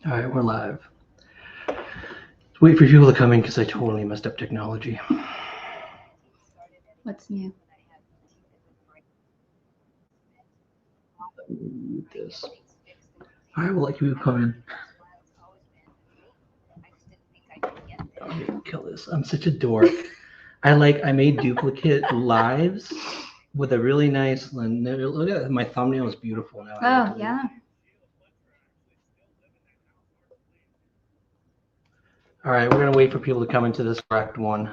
All right, we're live. Let's wait for people to come in because I totally messed up technology. What's new? Mute this. All right, we'll let you come in. I'll kill this. I'm such a dork. I made duplicate lives with a really nice. Look at my thumbnail is beautiful now. Oh, yeah. All right, we're gonna wait for people to come into this correct one.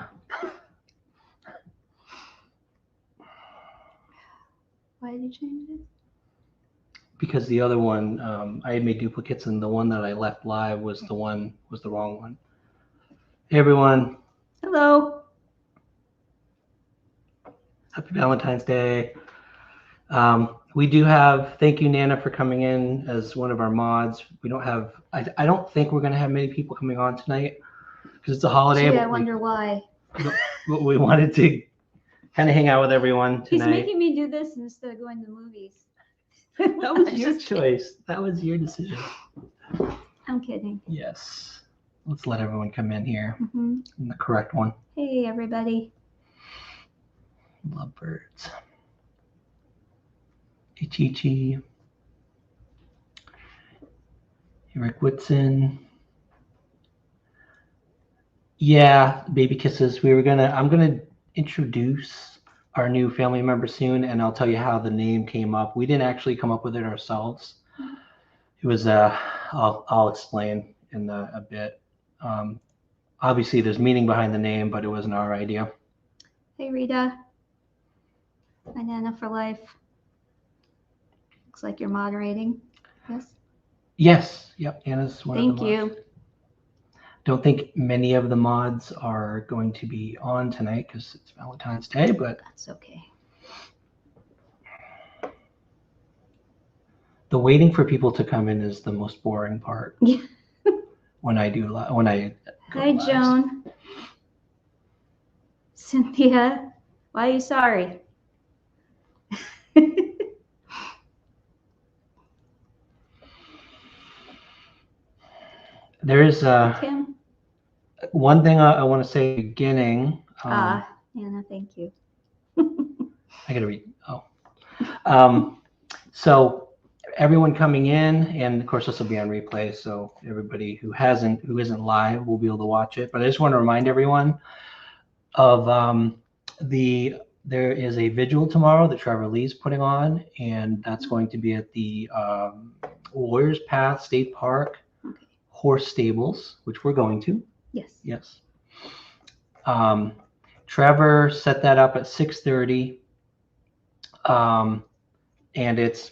Why did you change it? Because the other one, I had made duplicates, and the one that I left live was the wrong one. Hey everyone, Hello. happy Valentine's Day. We do have, thank you Nana for coming in as one of our mods. We don't have, I don't think we're gonna have many people coming on tonight because it's a holiday. Gee, I wonder why. But we wanted to kind of hang out with everyone He's tonight. making me do this instead of going to the movies. That was your choice. That was your decision. I'm kidding. Yes. Let's let everyone come in here. Mm-hmm. The correct one. Hey, everybody. Lovebirds. Hey, Chi-Chi. Rick Whitson. Yeah, baby kisses. I'm gonna introduce our new family member soon, and I'll tell you how the name came up. We didn't actually come up with it ourselves. It was I'll explain in a bit. Obviously, there's meaning behind the name, but it wasn't our idea. Hey, Rita. My Nana for life. Looks like you're moderating. Yes. Yes. Yep. Anna's one of the mods. Thank you. Don't think many of the mods are going to be on tonight because it's Valentine's Day, but that's okay. The waiting for people to come in is the most boring part. Yeah. Hi, Joan. Cynthia, why are you sorry? There is Kim. One thing I want to say at the beginning. Anna, thank you. I gotta read. Oh. So everyone coming in, and of course this will be on replay, so everybody who isn't live will be able to watch it. But I just want to remind everyone of there is a vigil tomorrow that Trevor Lee's putting on, and that's going to be at the Warriors Path State Park Horse Stables, which we're going to. Yes. Trevor set that up at 6:30, and it's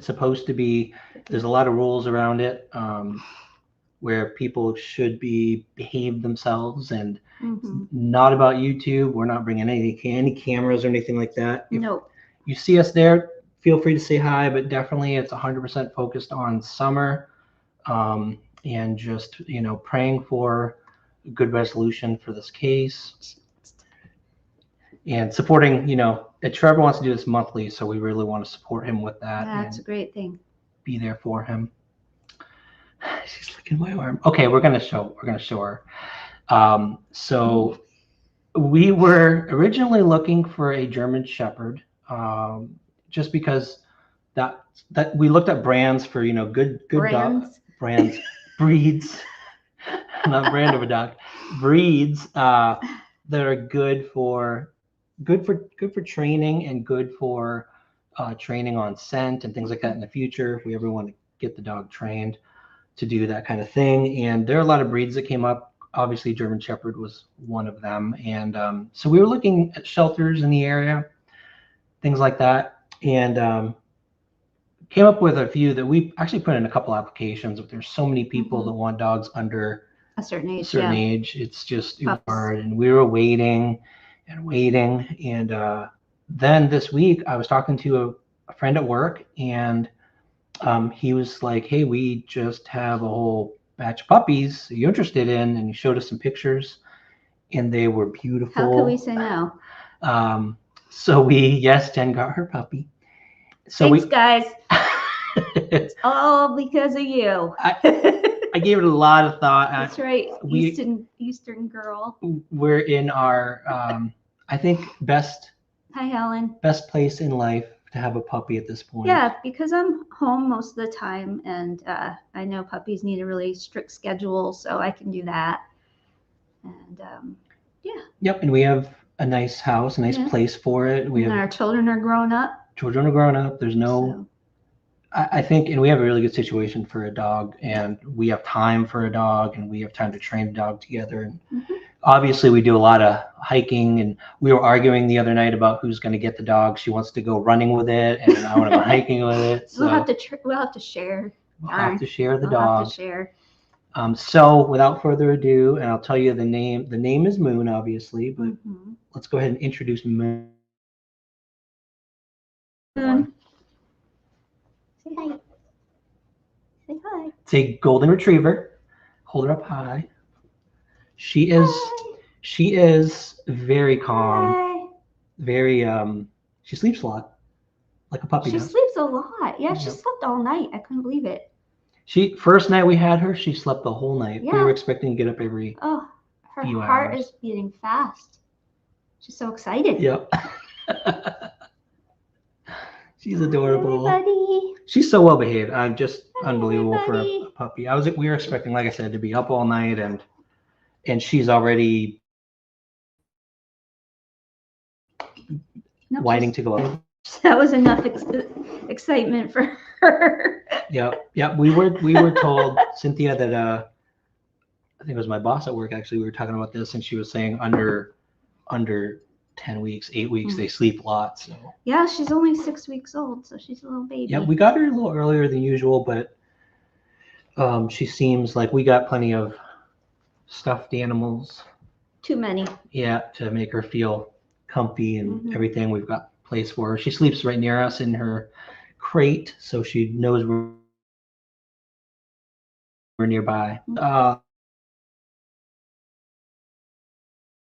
supposed to be, there's a lot of rules around it, where people should behave themselves, and not about YouTube. We're not bringing any cameras or anything like that. No. If you see us there, feel free to say hi, but definitely it's 100% focused on Summer, and just, praying for a good resolution for this case, and supporting, Trevor wants to do this monthly, so we really want to support him with that. That's a great thing. Be there for him. She's licking my arm. Okay, we're gonna show her. So we were originally looking for a German Shepherd, just because that we looked at brands for good brands, breeds, not brand of a dog, breeds that are good for training, and good for training on scent and things like that in the future, if we ever want to get the dog trained to do that kind of thing. And there are a lot of breeds that came up. Obviously German Shepherd was one of them, and so we were looking at shelters in the area, things like that, and came up with a few that we actually put in a couple applications, but there's so many people that want dogs under a certain age. It's just hard, and we were waiting, and then this week I was talking to a friend at work, and he was like, hey, we just have a whole batch of puppies. Are you interested in? And he showed us some pictures, and they were beautiful. How could we say no? So Jen got her puppy. So Thanks, guys. It's all because of you. I gave it a lot of thought. That's right. Eastern girl. We're in our, I think, Hi, Helen. best place in life to have a puppy at this point. Yeah, because I'm home most of the time, and I know puppies need a really strict schedule, so I can do that. And yeah. Yep, and we have a nice house, a nice place for it. Our children are grown up. Children are grown up. There's no, I think, and we have a really good situation for a dog, and we have time for a dog, and we have time to train a dog together. And obviously, we do a lot of hiking, and we were arguing the other night about who's going to get the dog. She wants to go running with it, and I want to go hiking with it. So we'll have to share. We'll have to share the dog. Have to share. So without further ado, and I'll tell you the name. The name is Moon, obviously, but let's go ahead and introduce Moon. Say hi. Say hi. It's a golden retriever. Hold her up high. She is very calm. Hi. Very she sleeps a lot, like a puppy does. She sleeps a lot. Yeah, she slept all night. I couldn't believe it. First night we had her, she slept the whole night. Yeah. We were expecting to get up every her heart is beating fast. She's so excited. Yep. She's adorable. Hi, buddy. She's so well behaved. I'm just unbelievable for a puppy. We were expecting, like I said, to be up all night, and she's already whining to go up. That was enough excitement for her. Yep. We were told, Cynthia, that I think it was my boss at work, actually, we were talking about this, and she was saying under 10 weeks, 8 weeks, they sleep a lot. So yeah, she's only 6 weeks old, so she's a little baby. Yeah, we got her a little earlier than usual, but she seems like we got plenty of stuffed animals. Too many. Yeah, to make her feel comfy and everything. We've got a place for her. She sleeps right near us in her crate, so she knows we're nearby.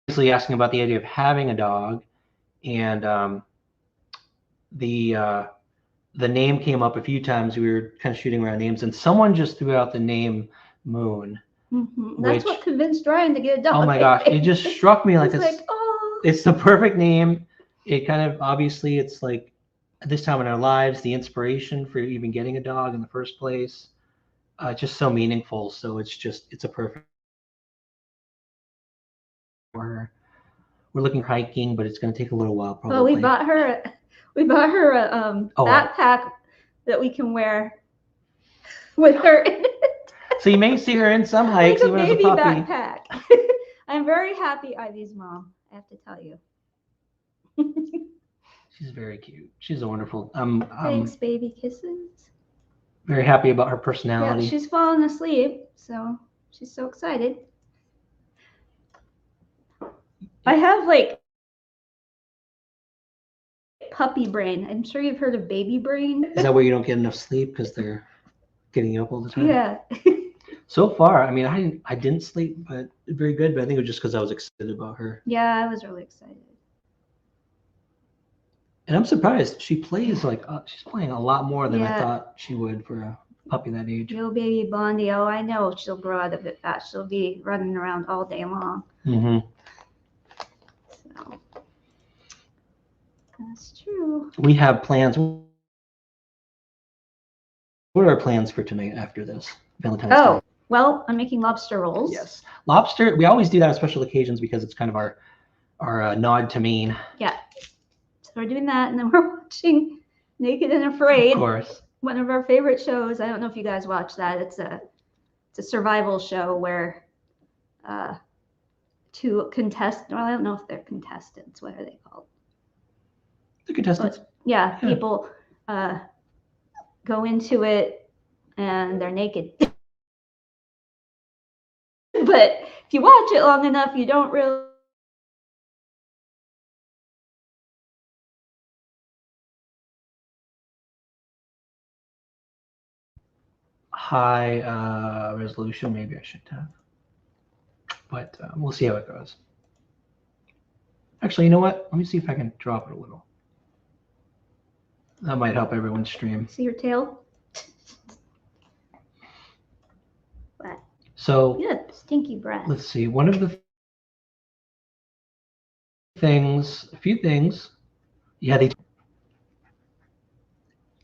Obviously asking about the idea of having a dog, and the name came up a few times. We were kind of shooting around names, and someone just threw out the name Moon. That's what convinced Ryan to get a dog. Oh my gosh, it just struck me like it's the perfect name. It kind of, obviously, it's like at this time in our lives, the inspiration for even getting a dog in the first place, just so meaningful. So it's a perfect. We're looking hiking, but it's going to take a little while probably. Oh, we bought her a backpack that we can wear with her in it. So you may see her in some hikes, like even as a puppy. Backpack. I'm very happy Ivy's mom, I have to tell you. She's very cute. She's a wonderful. Thanks, baby kisses. Very happy about her personality. Yeah, she's fallen asleep, so she's so excited. I have like puppy brain. I'm sure you've heard of baby brain. Is that where you don't get enough sleep because they're getting you up all the time? Yeah. So far, I mean, I didn't sleep, but very good. But I think it was just because I was excited about her. Yeah, I was really excited. And I'm surprised she plays she's playing a lot more than I thought she would for a puppy that age. Little baby Blondie. Oh, I know she'll grow out of it fast. She'll be running around all day long. So that's true. We have plans. What are our plans for tonight after this Valentine's Day? Well, I'm making lobster rolls. Yes, lobster. We always do that on special occasions because it's kind of our nod to Maine. Yeah. So we're doing that, and then we're watching Naked and Afraid. Of course. One of our favorite shows. I don't know if you guys watch that. It's a survival show where two contestants. Well, I don't know if they're contestants. What are they called? The contestants. Yeah, people go into it and they're naked. But if you watch it long enough, you don't really. High resolution, maybe I should have. But we'll see how it goes. Actually, you know what? Let me see if I can drop it a little. That might help everyone stream. See your tail? So Good. Stinky breath. let's see. One of the things, a few things. Yeah,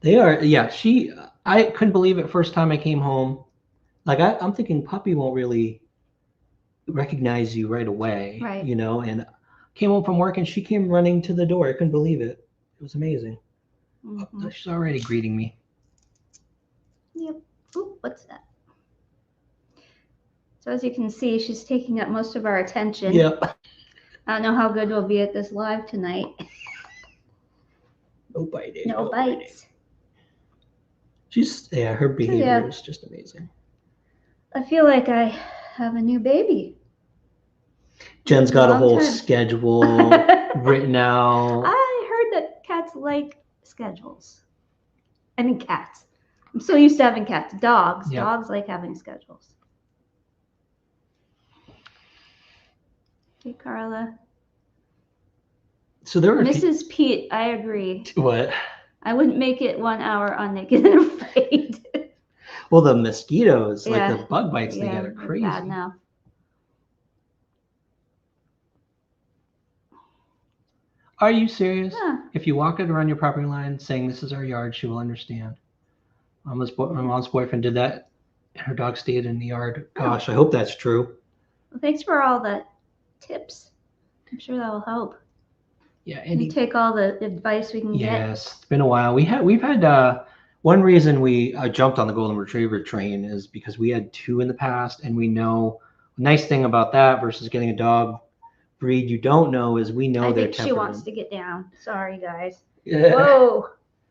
they are. Yeah, I couldn't believe it first time I came home. Like I'm thinking puppy won't really recognize you right away, Right. you know. And came home from work and she came running to the door. I couldn't believe it. It was amazing. Mm-hmm. Oh, she's already greeting me. Yep. Ooh, what's that? So as you can see, she's taking up most of our attention. Yep. I don't know how good we'll be at this live tonight. No biting. No bites. Her behavior is just amazing. I feel like I have a new baby. Jen's got a whole schedule written out. I heard that cats like schedules. I mean cats. I'm so used to having cats. Dogs. Yep. Dogs like having schedules. Hey, Carla. So there were Mrs. Pete, I agree. What? I wouldn't make it 1 hour on Naked and Afraid. Well, the mosquitoes, like the bug bites they get are crazy. Bad now. Are you serious? Yeah. If you walk it around your property line saying this is our yard, she will understand. My mom's boyfriend did that, and her dog stayed in the yard. Gosh, I hope that's true. Well, thanks for all the tips. I'm sure that will help. Yeah, you take all the advice we can get. Yes, it's been a while. We've had one reason we jumped on the golden retriever train is because we had 2 in the past, and we know the nice thing about that versus getting a dog breed you don't know is we know their temperament. I think she wants to get down. Sorry, guys. Yeah. Whoa.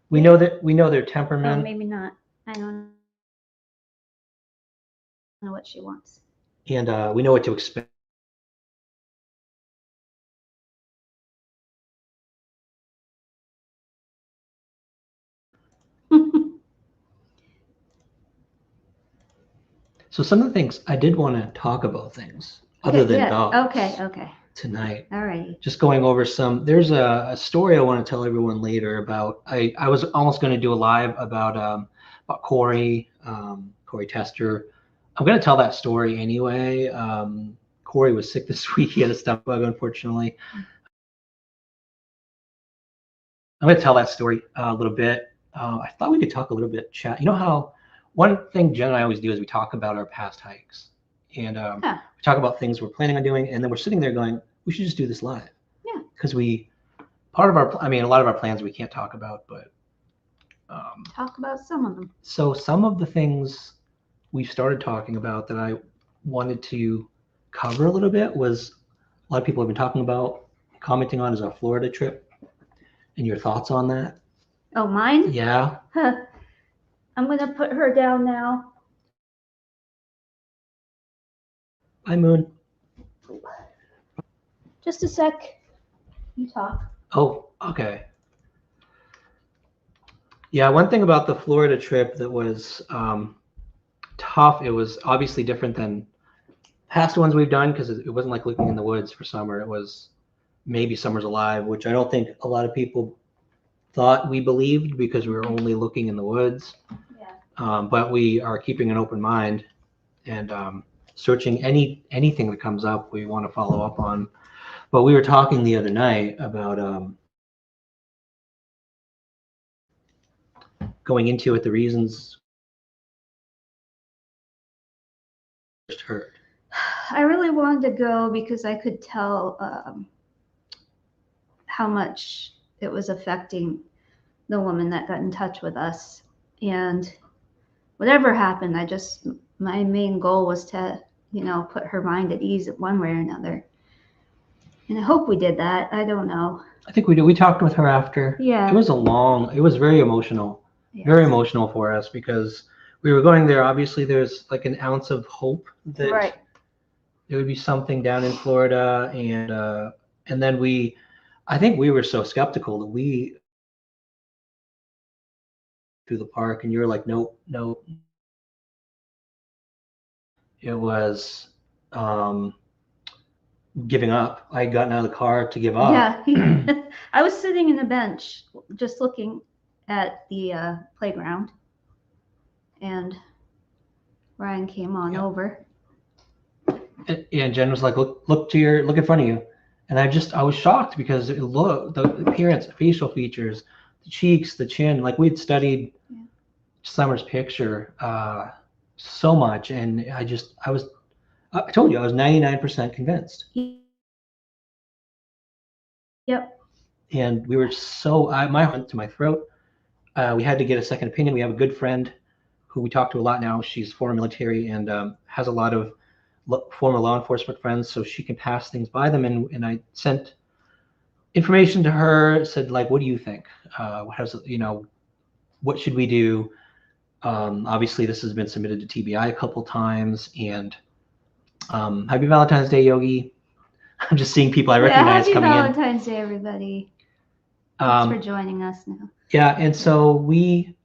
We know their temperament. Oh, maybe not. I don't know what she wants. And we know what to expect. So some of the things I did want to talk about things other than dogs. Okay. Tonight. All right. Just going over there's a story I want to tell everyone later about. I was almost going to do a live about Corey Tester. I'm going to tell that story anyway. Corey was sick this week. He had a stomach bug, unfortunately. I'm going to tell that story a little bit. I thought we could talk a little bit, chat. You know how one thing Jen and I always do is we talk about our past hikes. And we talk about things we're planning on doing. And then we're sitting there going, we should just do this live. Yeah. Because a lot of our plans we can't talk about, but. Talk about some of them. So some of the things we started talking about that I wanted to cover a little bit was a lot of people have been talking about, commenting on is our Florida trip. And your thoughts on that? Oh, mine? Yeah. I'm going to put her down now. Bye, Moon. Just a sec. You talk. Oh, okay. Yeah, one thing about the Florida trip that was tough, it was obviously different than past ones we've done because it wasn't like looking in the woods for summer. It was maybe Summer's Alive, which I don't think a lot of people thought we believed because we were only looking in the woods. Yeah. But we are keeping an open mind and searching anything that comes up we want to follow up on. But we were talking the other night about going into it, the reasons hurt. I really wanted to go because I could tell how much it was affecting the woman that got in touch with us. And whatever happened, my main goal was to, put her mind at ease one way or another. And I hope we did that. I don't know. I think we did. We talked with her after. Yeah. It was very emotional. Yes. Very emotional for us because we were going there. Obviously, there's like an ounce of hope that there would be something down in Florida. And then I think we were so skeptical that we through the park and you were like, nope. It was giving up. I had gotten out of the car to give up. Yeah. I was sitting in a bench just looking at the playground and Ryan came on over. And Jen was like, look in front of you. And I was shocked because the appearance, facial features, the cheeks, the chin, like we'd studied Summer's picture so much. And I told you, I was 99% convinced. Yep. And we were my heart went to my throat. We had to get a second opinion. We have a good friend who we talk to a lot now. She's former military and has a lot of former law enforcement friends, so she can pass things by them. And I sent information to her, said like, what do you think? What should we do? Obviously, this has been submitted to TBI a couple times. And happy Valentine's Day, Yogi. I'm just seeing people I recognize happy coming Valentine's Day, everybody. Thanks for joining us now. Yeah, and so we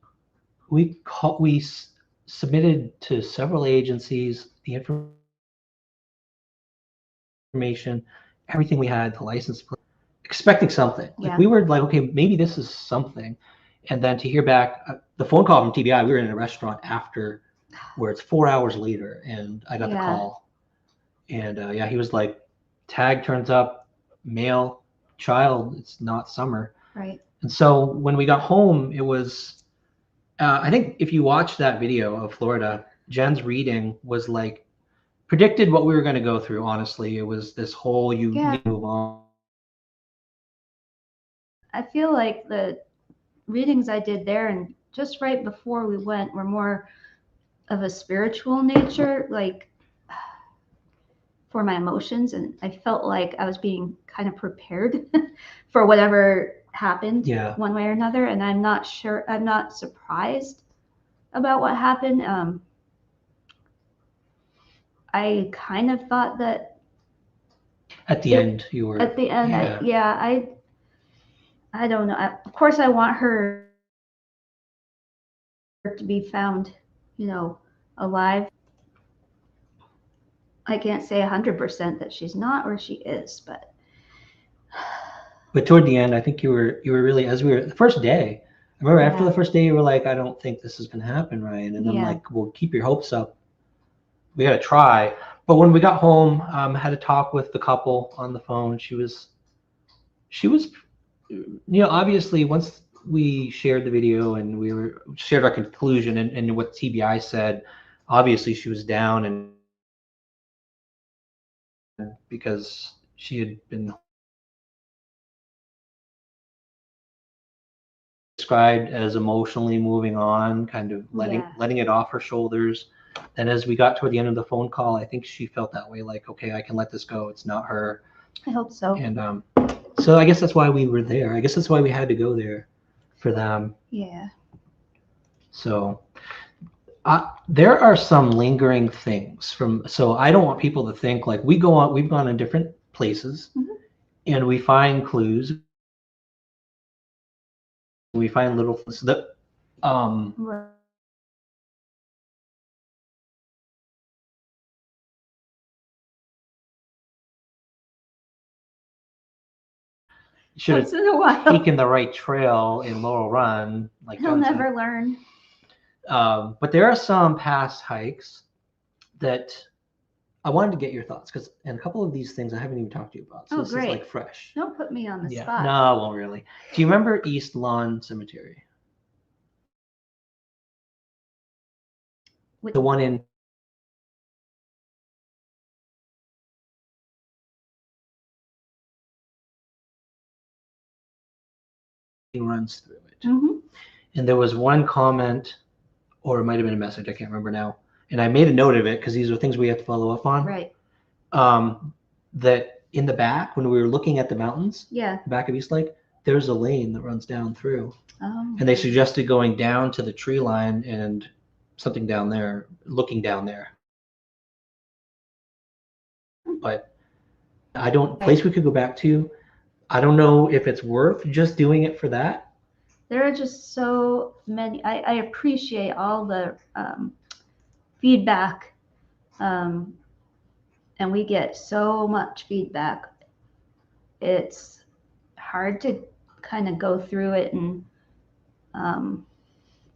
submitted to several agencies the information, everything we had, the license plate, expecting something. Like we were like, okay, maybe this is something. And then to hear back, the phone call from TBI, we were in a restaurant after, where it's 4 hours later, and I got the call. And he was like, tag turns up, male, child, it's not Summer. Right. And so when we got home, it was, I think if you watch that video of Florida, Jen's reading was like, predicted what we were going to go through. Honestly, it was this whole need to move on. I feel like the readings I did there and just right before we went were more of a spiritual nature, like for my emotions, and I felt like I was being kind of prepared for whatever happened one way or another. And I'm not surprised about what happened. I kind of thought that at the end you were at the end. I don't know. Of course I want her to be found, alive. I can't say 100% that she's not or she is, but toward the end, I think you were really, as we were the first day. I remember after the first day, you were like, I don't think this is going to happen, Ryan. And I'm like, well, keep your hopes up. We got to try. But when we got home, I had a talk with the couple on the phone. She was, obviously once we shared the video and shared our conclusion and what TBI said, obviously she was down, and because she had been described as emotionally moving on, kind of letting it off her shoulders. And as we got toward the end of the phone call, I think she felt that way, like, okay, I can let this go. It's not her. I hope so. And so I guess that's why we were there. I guess that's why we had to go there for them. Yeah. So there are some lingering things so I don't want people to think like we've gone in different places, and we find clues. We find little things that should have taken the right trail in Laurel Run. Like he'll never learn. But there are some past hikes that I wanted to get your thoughts, and a couple of these things I haven't even talked to you about. So this great. is like fresh. Don't put me on the spot. No, I won't really. Do you remember East Lawn Cemetery? The one in runs through it. And there was one comment, or it might have been a message, I can't remember now. And I made a note of it because these are things we have to follow up on. Right. That in the back, when we were looking at the mountains, the back of East Lake, there's a lane that runs down through. Oh. And they suggested going down to the tree line and something down there, looking down there. But place we could go back to. I don't know if it's worth just doing it for that. There are just so many. I appreciate all the feedback, and we get so much feedback. It's hard to kind of go through it and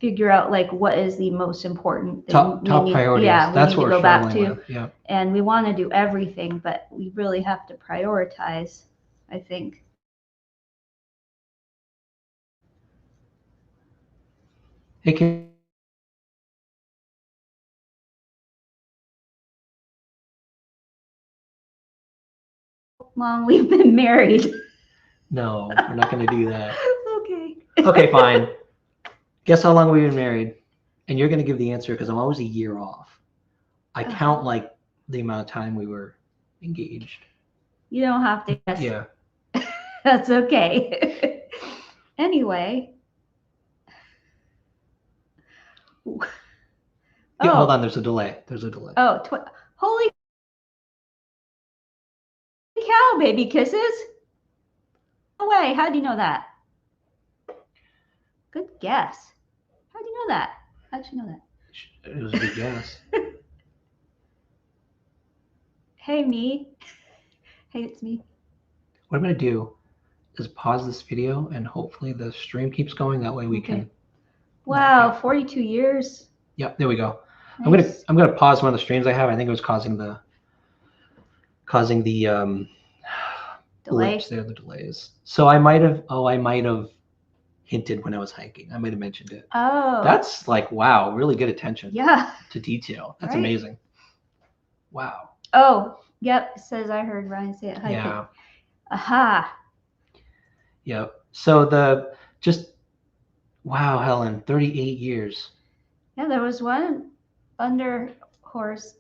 figure out like what is the most important thing Top we priorities. yeah, we That's need what to we're go back struggling to. with. Yeah. And we want to do everything, but we really have to prioritize, I think. Hey, can Long we've been married. No, we're not going to do that. Okay. Okay, fine. Guess how long we've been married? And you're going to give the answer because I'm always a year off. I count like the amount of time we were engaged. You don't have to guess. Yeah. That's okay. Anyway. Yeah, hold on. There's a delay. There's a delay. Oh, holy cow, baby kisses. No way. How do you know that? Good guess. How do you know that? How'd you know that? It was a good guess. Hey, me. Hey, it's me. What I'm going to do is pause this video and hopefully the stream keeps going. That way we can. Wow, 42 years. Yep, there we go. Nice. I'm gonna pause one of the streams I have. I think it was causing the Delay. blips there, the delays. So I might have hinted when I was hiking. I might have mentioned it. Oh. That's like, wow, really good attention. Yeah. To detail. That's right? amazing. Wow. Oh, yep. It says I heard Ryan say it hiking. Yeah. Aha. Yep. So wow, Helen, 38 years. Yeah, there was one under horse.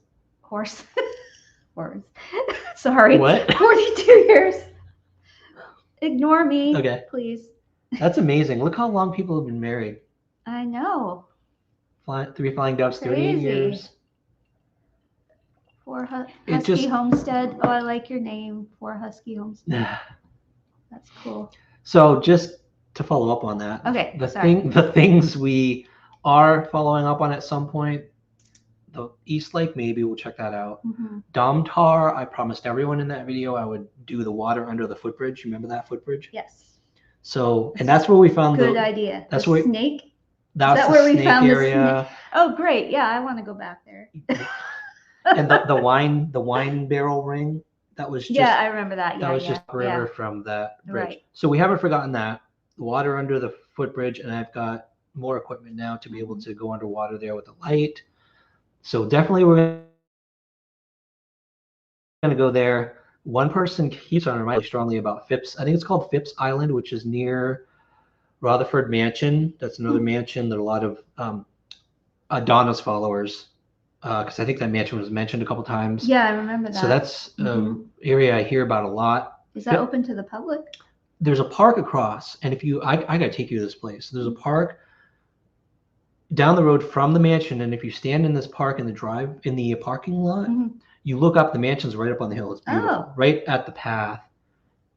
Sorry. What? 42 years. Ignore me. Okay. Please. That's amazing. Look how long people have been married. I know. 3 Flying Doves, 38 years. For Husky Homestead. Oh, I like your name. For Husky Homestead. That's cool. So just to follow up on that. Okay. The things we are following up on at some point. The East Lake, maybe we'll check that out. Mm-hmm. Domtar, I promised everyone in that video I would do the water under the footbridge. Remember that footbridge? Yes. So, and that's where we found good idea. That's the where snake. That's where we snake found area. the snake? Oh, great! Yeah, I want to go back there. And the wine barrel ring. That was just, yeah, I remember that. Yeah, that was just river from that bridge. Right. So we haven't forgotten that. The water under the footbridge, and I've got more equipment now to be able to go underwater there with the light. So definitely we're going to go there. One person keeps on reminding me strongly about Phipps. I think it's called Phipps Island, which is near Rutherford Mansion. That's another mansion that a lot of Donna's followers, because I think that mansion was mentioned a couple times. Yeah, I remember that. So that's an area I hear about a lot. Is that open to the public? There's a park across, and if you, I got to take you to this place. There's a park down the road from the mansion, and if you stand in this park in the parking lot, you look up, the mansion's right up on the hill. It's beautiful, right at the path.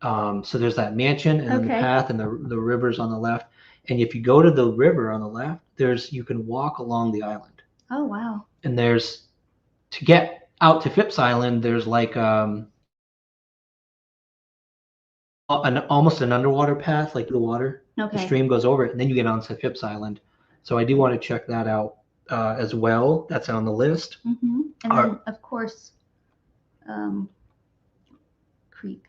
So there's that mansion and then the path and the river's on the left. And if you go to the river on the left, you can walk along the island. Oh, wow. And to get out to Phipps Island, there's like almost an underwater path, like the water. Okay. The stream goes over it, and then you get onto Phipps Island. So I do want to check that out as well. That's on the list. Mm-hmm. And then, of course, Creek.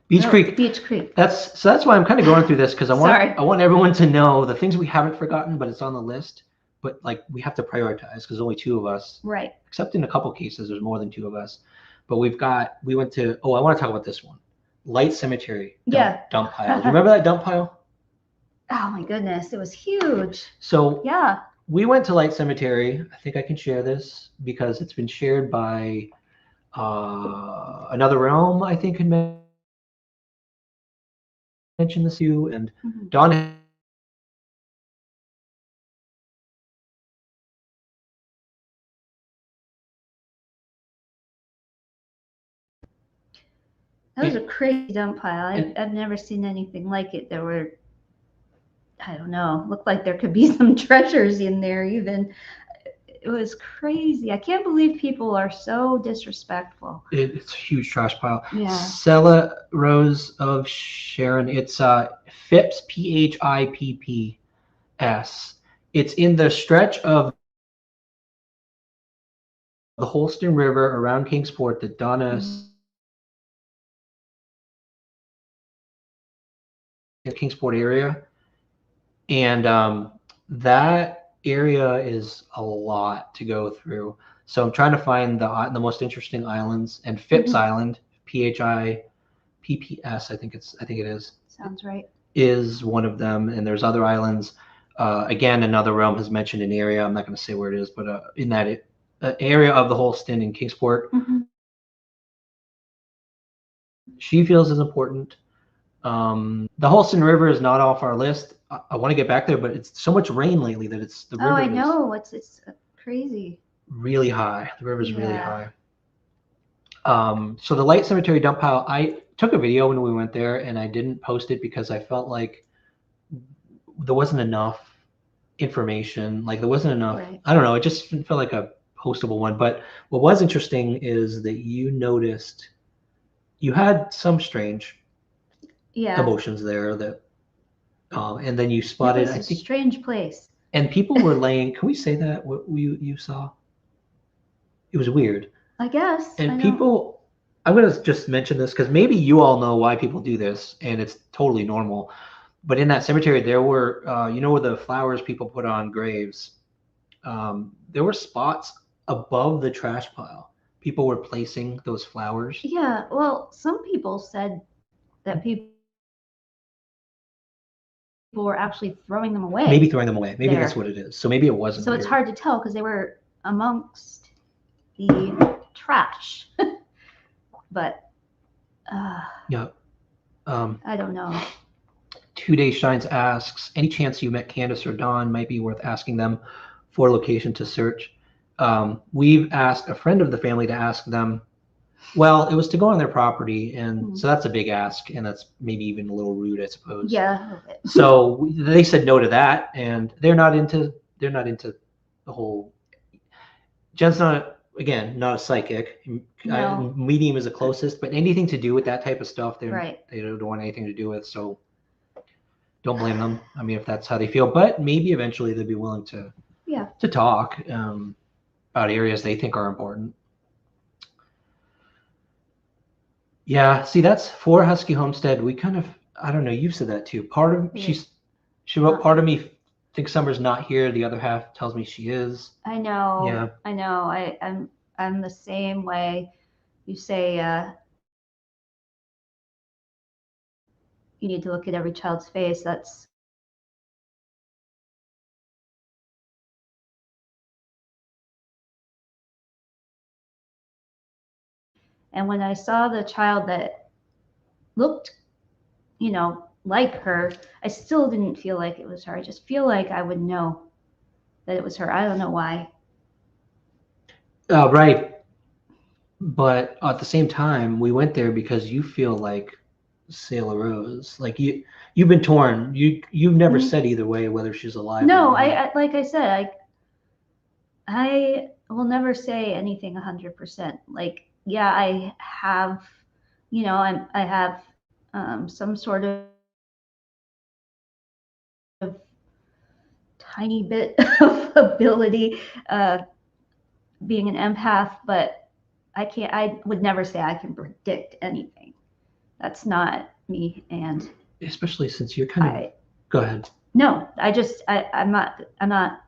Beach Creek. Beach Creek. That's why I'm kind of going through this, because I want everyone to know the things we haven't forgotten, but it's on the list. But like we have to prioritize because only 2 of us. Right. Except in a couple cases, there's more than 2 of us. But we went to. Oh, I want to talk about this one. Light Cemetery. Dump pile. Do you remember that dump pile? Oh my goodness, it was huge. So yeah, we went to Light Cemetery. I think I can share this because it's been shared by Another Realm, I think, had mentioned this to you, and Dawn. That was a crazy dump pile. I've never seen anything like it. There were, I don't know, looked like there could be some treasures in there even. It was crazy. I can't believe people are so disrespectful. It's a huge trash pile. Yeah. Sella Rose of Sharon. It's Phipps, Phipps. It's in the stretch of the Holston River around Kingsport that Donna Kingsport area, and that area is a lot to go through. So I'm trying to find the most interesting islands, and Phipps Island, PHIPPS, I think it is. Sounds right. Is one of them, and there's other islands. Again, another realm has mentioned an area. I'm not going to say where it is, but in that area of the Holston in Kingsport, she feels is important. The Holston River is not off our list. I want to get back there, but it's so much rain lately that it's the river. Oh, I know. It's crazy. Really high. The river's really high. So the Light Cemetery dump pile, I took a video when we went there, and I didn't post it because I felt like there wasn't enough information. Like there wasn't enough. Right. I don't know. It just felt like a postable one. But what was interesting is that you noticed you had some strange emotions there that, and then you spotted. It was a strange place. And people were laying. Can we say that what you saw? It was weird. I guess. And people, I'm going to just mention this because maybe you all know why people do this, and it's totally normal. But in that cemetery, there were, where the flowers people put on graves, there were spots above the trash pile. People were placing those flowers. Yeah, well, some people said that people were actually throwing them away. Maybe throwing them away. Maybe that's what it is. So maybe it wasn't. So it's hard to tell because they were amongst the trash. But yeah. I don't know. 2 Day Shines asks, any chance you met Candace or Dawn? Might be worth asking them for location to search. We've asked a friend of the family to ask them. Well, it was to go on their property, and so that's a big ask, and that's maybe even a little rude, I suppose. Yeah. So they said no to that, and they're not into the whole. Jen's not a psychic. No. Medium is the closest, but anything to do with that type of stuff, they don't want anything to do with. So don't blame them. I mean, if that's how they feel, but maybe eventually they'd be willing to talk about areas they think are important. Yeah, see, that's for Husky Homestead. We kind of, I don't know, you've said that too. Part of she wrote, part of me thinks Summer's not here. The other half tells me she is. I know. Yeah. I know. I'm the same way. You say you need to look at every child's face. That's and when I saw the child that looked, like her, I still didn't feel like it was her. I just feel like I would know that it was her. I don't know why. Right. But at the same time, we went there because you feel like Sailor Rose. Like you've been torn. You've never said either way whether she's alive. No, I like I said, I will never say anything 100%. Like, yeah, I have, I have some sort of tiny bit of ability being an empath, but I would never say I can predict anything. That's not me. And especially since you're kind of, go ahead. No, I'm not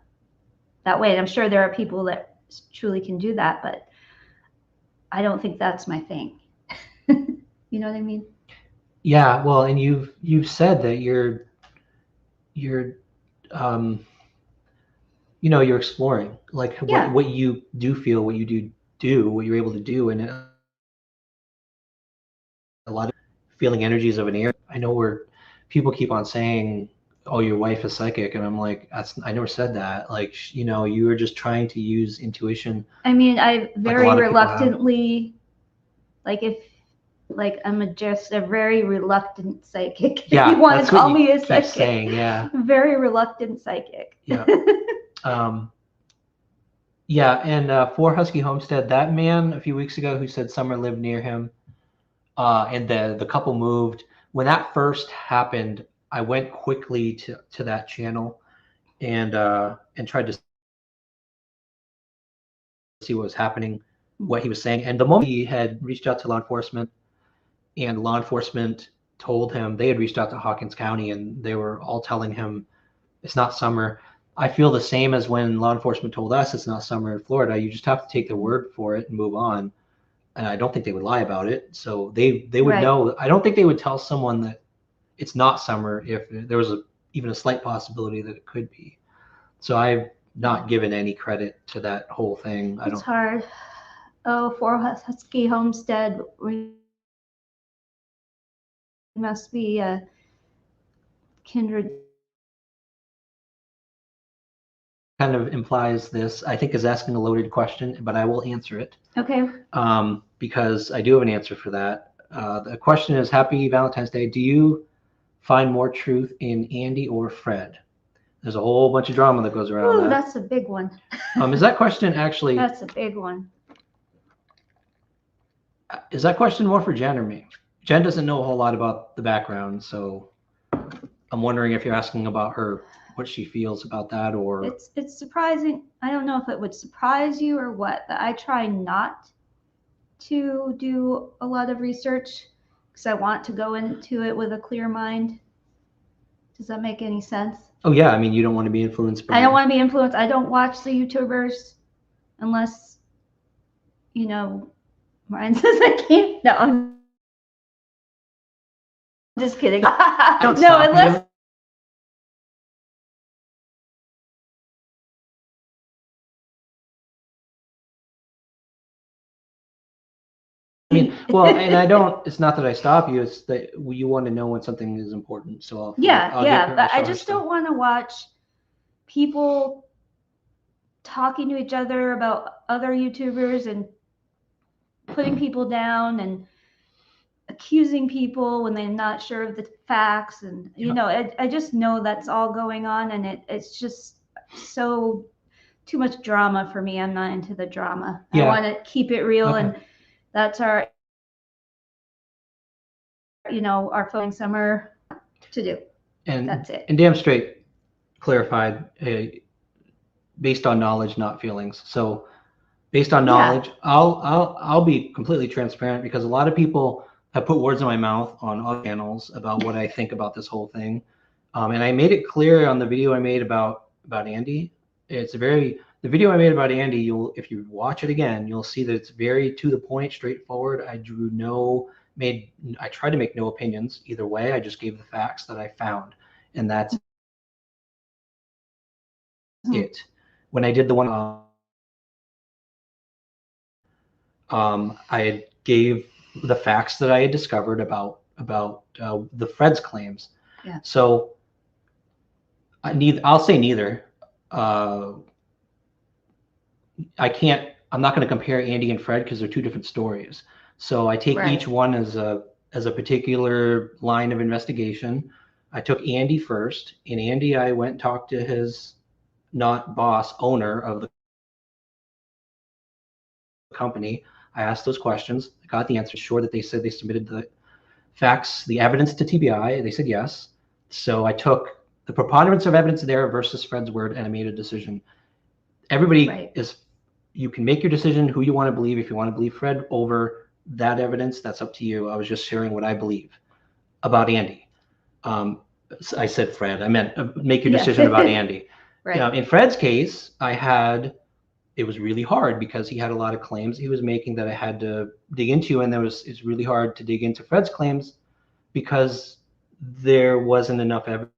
that way. And I'm sure there are people that truly can do that, but I don't think that's my thing. You know what I mean? Yeah, well, and you've said that you're you're exploring like what you do feel, what you do, what you're able to do, and a lot of feeling energies of an area. I know where people keep on saying, "Oh, your wife is psychic," and I'm like, I never said that. Like, you were just trying to use intuition. I mean, I very reluctantly, I'm just a very reluctant psychic. Yeah, if you want to call me a psychic. Saying, yeah. Very reluctant psychic. Yeah. Yeah, and for Husky Homestead, that man a few weeks ago who said Summer lived near him, and the couple moved. When that first happened, I went quickly to that channel, and tried to see what was happening, what he was saying. And the moment he had reached out to law enforcement, and law enforcement told him they had reached out to Hawkins County, and they were all telling him it's not summer. I feel the same as when law enforcement told us it's not summer in Florida. You just have to take their word for it and move on. And I don't think they would lie about it. So they would Right. know. I don't think they would tell someone that it's not summer if there was even a slight possibility that it could be. So I've not given any credit to that whole thing. It's hard. Oh, for Husky Homestead, we must be a kindred. Kind of implies this, I think, is asking a loaded question, but I will answer it. Okay. Because I do have an answer for that. The question is, Happy Valentine's Day. Do you find more truth in Andy or Fred? There's a whole bunch of drama that goes around that. That's a big one. Is that question actually? That's a big one. Is that question more for Jen or me? Jen doesn't know a whole lot about the background, so I'm wondering if you're asking about her, what she feels about that, or it's surprising. I don't know if it would surprise you or what, but I try not to do a lot of research because I want to go into it with a clear mind. Does that make any sense? Oh yeah, I mean, you don't want to be influenced by. I don't want to be influenced. I don't watch the YouTubers unless, Ryan says I can't. No, I'm just kidding. No, unless. I mean, well, and I don't, it's not that I stop you, it's that you want to know when something is important. So I'll but I just don't want to watch people talking to each other about other YouTubers and putting people down and accusing people when they're not sure of the facts. And, I just know that's all going on, and it's just so too much drama for me. I'm not into the drama. I want to keep it real. Okay. And that's our following summer to do. And that's it. And damn straight clarified, based on knowledge, not feelings. So based on knowledge, I'll be completely transparent, because a lot of people have put words in my mouth on other channels about what I think about this whole thing. And I made it clear on the video I made about Andy. The video I made about Andy, if you watch it again, you'll see that it's very to the point, straightforward. I tried to make no opinions either way. I just gave the facts that I found, and that's it. When I did the one, I gave the facts that I had discovered about the Fred's claims. Yeah. So I'll say neither. I'm not going to compare Andy and Fred because they're two different stories. So I take each one as a particular line of investigation. I took Andy first, and Andy, I went and talked to his owner of the company. I asked those questions. I got the answers. Sure that they said they submitted the facts, the evidence to TBI. They said yes. So I took the preponderance of evidence there versus Fred's word, and I made a decision. Everybody you can make your decision who you want to believe. If you want to believe Fred over that evidence, that's up to you. I was just sharing what I believe about Andy. I said Fred. I meant make your decision about Andy. Right. In Fred's case, it was really hard because he had a lot of claims he was making that I had to dig into, and it's really hard to dig into Fred's claims because there wasn't enough evidence.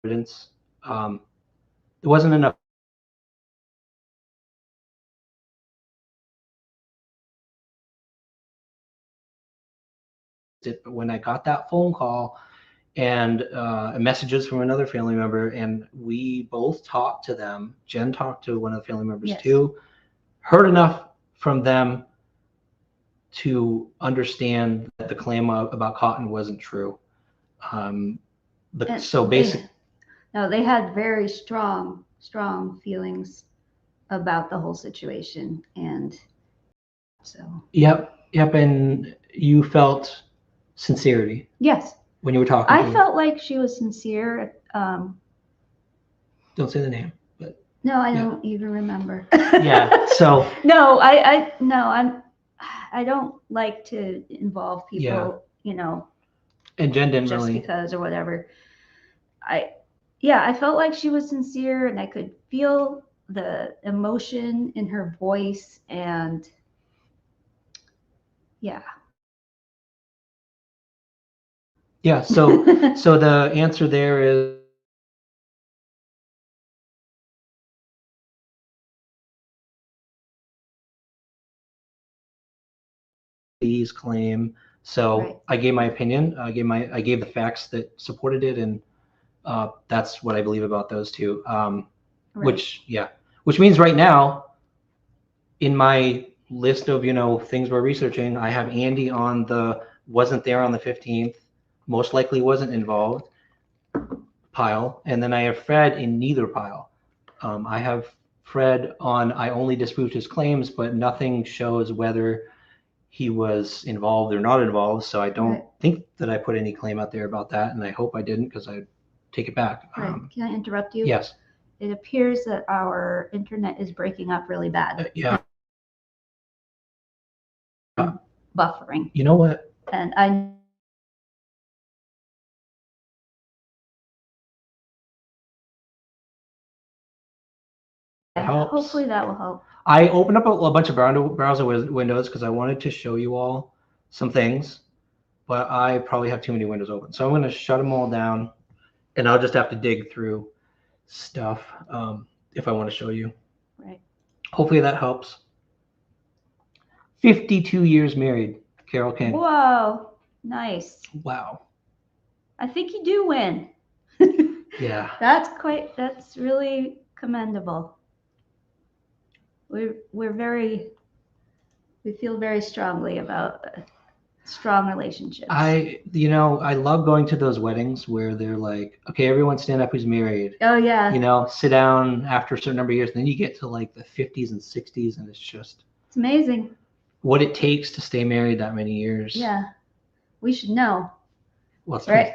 There wasn't enough. But when I got that phone call and messages from another family member, and we both talked to them, Jen talked to one of the family members too, heard enough from them to understand that the claim about Cotton wasn't true. They had very strong feelings about the whole situation, and so. Yep, and you felt sincerity. Yes. when you were talking to I him? felt like she was sincere. Don't say the name, but No, I Yeah. don't even remember. yeah. So No, I don't like to involve people, and Jen didn't just really. because or whatever. I felt like she was sincere, and I could feel the emotion in her voice, and yeah. Yeah. So the answer there is Lee's claim. So Right. I gave my opinion. I gave the facts that supported it, and that's what I believe about those two. Right. Which means right now in my list of things we're researching, I have Andy on the wasn't there on the 15th, most likely wasn't involved pile, and then I have Fred in neither pile. I have Fred on I only disproved his claims, but nothing shows whether he was involved or not involved. So I don't Right. think that I put any claim out there about that, and I hope I didn't because I take it back. Right. Can I interrupt you? Yes. It appears that our internet is breaking up really bad. Yeah. Buffering. You know what? And I Helps. hopefully that will help. I opened up a bunch of browser windows because I wanted to show you all some things, but I probably have too many windows open. So I'm going to shut them all down, and I'll just have to dig through stuff if I want to show you. Right. Hopefully that helps. 52 years married, Carol King. Whoa, nice. Wow. I think you do win. Yeah. That's really commendable. We feel very strongly about strong relationships. I love going to those weddings where they're like, okay, everyone stand up who's married. Oh yeah. Sit down after a certain number of years. And then you get to like the 50s and 60s, and it's amazing what it takes to stay married that many years. Yeah. We should know. Well, it's right?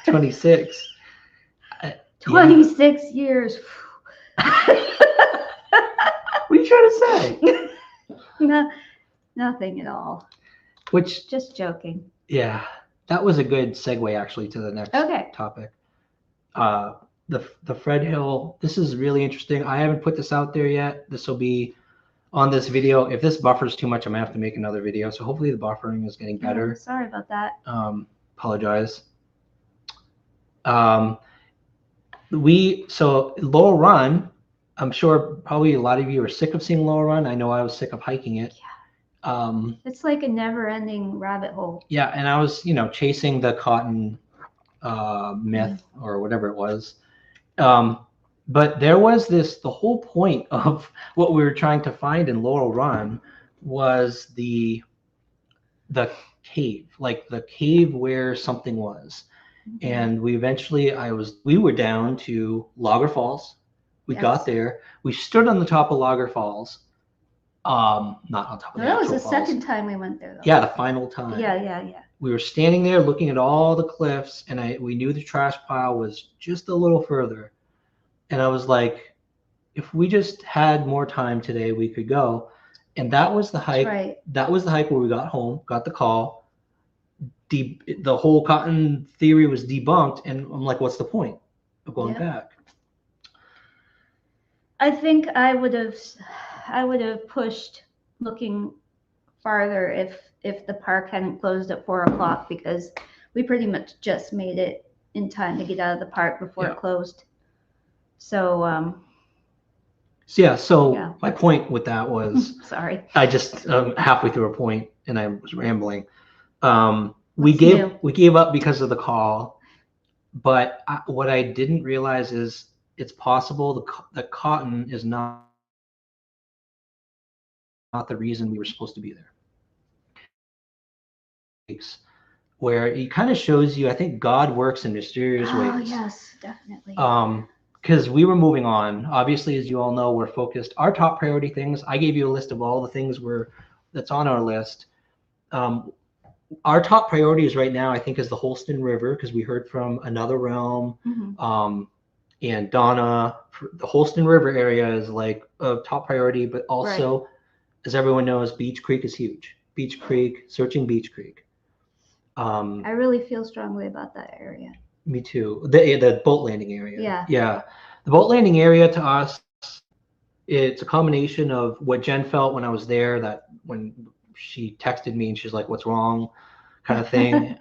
26. 26 years. What are you trying to say? No, nothing at all. Just joking. Yeah, that was a good segue actually to the next topic. The Fred Hill. This is really interesting. I haven't put this out there yet. This will be on this video. If this buffers too much, I'm gonna have to make another video. So hopefully the buffering is getting better. Sorry about that. Apologize. Laurel Run. I'm sure probably a lot of you are sick of seeing Laurel Run. I know I was sick of hiking it. Yeah. It's like a never-ending rabbit hole. Yeah, and I was, chasing the cotton myth or whatever it was. But there was the whole point of what we were trying to find in Laurel Run was the cave, like the cave where something was. Mm-hmm. And we were down to Lager Falls. We got there. We stood on the top of Lager Falls. Not on top of the actual falls. That was the second time we went there, though. Yeah, the final time. Yeah. We were standing there looking at all the cliffs, and we knew the trash pile was just a little further. And I was like, if we just had more time today, we could go. And that was the hike. That's right. That was the hike where we got home, got the call. The whole cotton theory was debunked, and I'm like, what's the point of going back? I think I would have pushed looking farther if the park hadn't closed at 4:00, because we pretty much just made it in time to get out of the park before it closed. So my point with that was sorry. I just halfway through a point and I was rambling. We gave up because of the call, but what I didn't realize is it's possible that cotton is not the reason we were supposed to be there. Where it kind of shows you, I think God works in mysterious ways. Oh yes, definitely. Because we were moving on. Obviously, as you all know, we're focused. Our top priority things. I gave you a list of all the things that's on our list. our top priorities right now, I think, is the Holston River, because we heard from Another Realm, and Donna. The Holston River area is like a top priority, but also, as everyone knows, Beach Creek is huge. Beach Creek, searching Beach Creek. I really feel strongly about that area. Me too. The boat landing area. Yeah. Yeah. The boat landing area to us, it's a combination of what Jen felt when I was there, that when she texted me and she's like, "What's wrong?" kind of thing.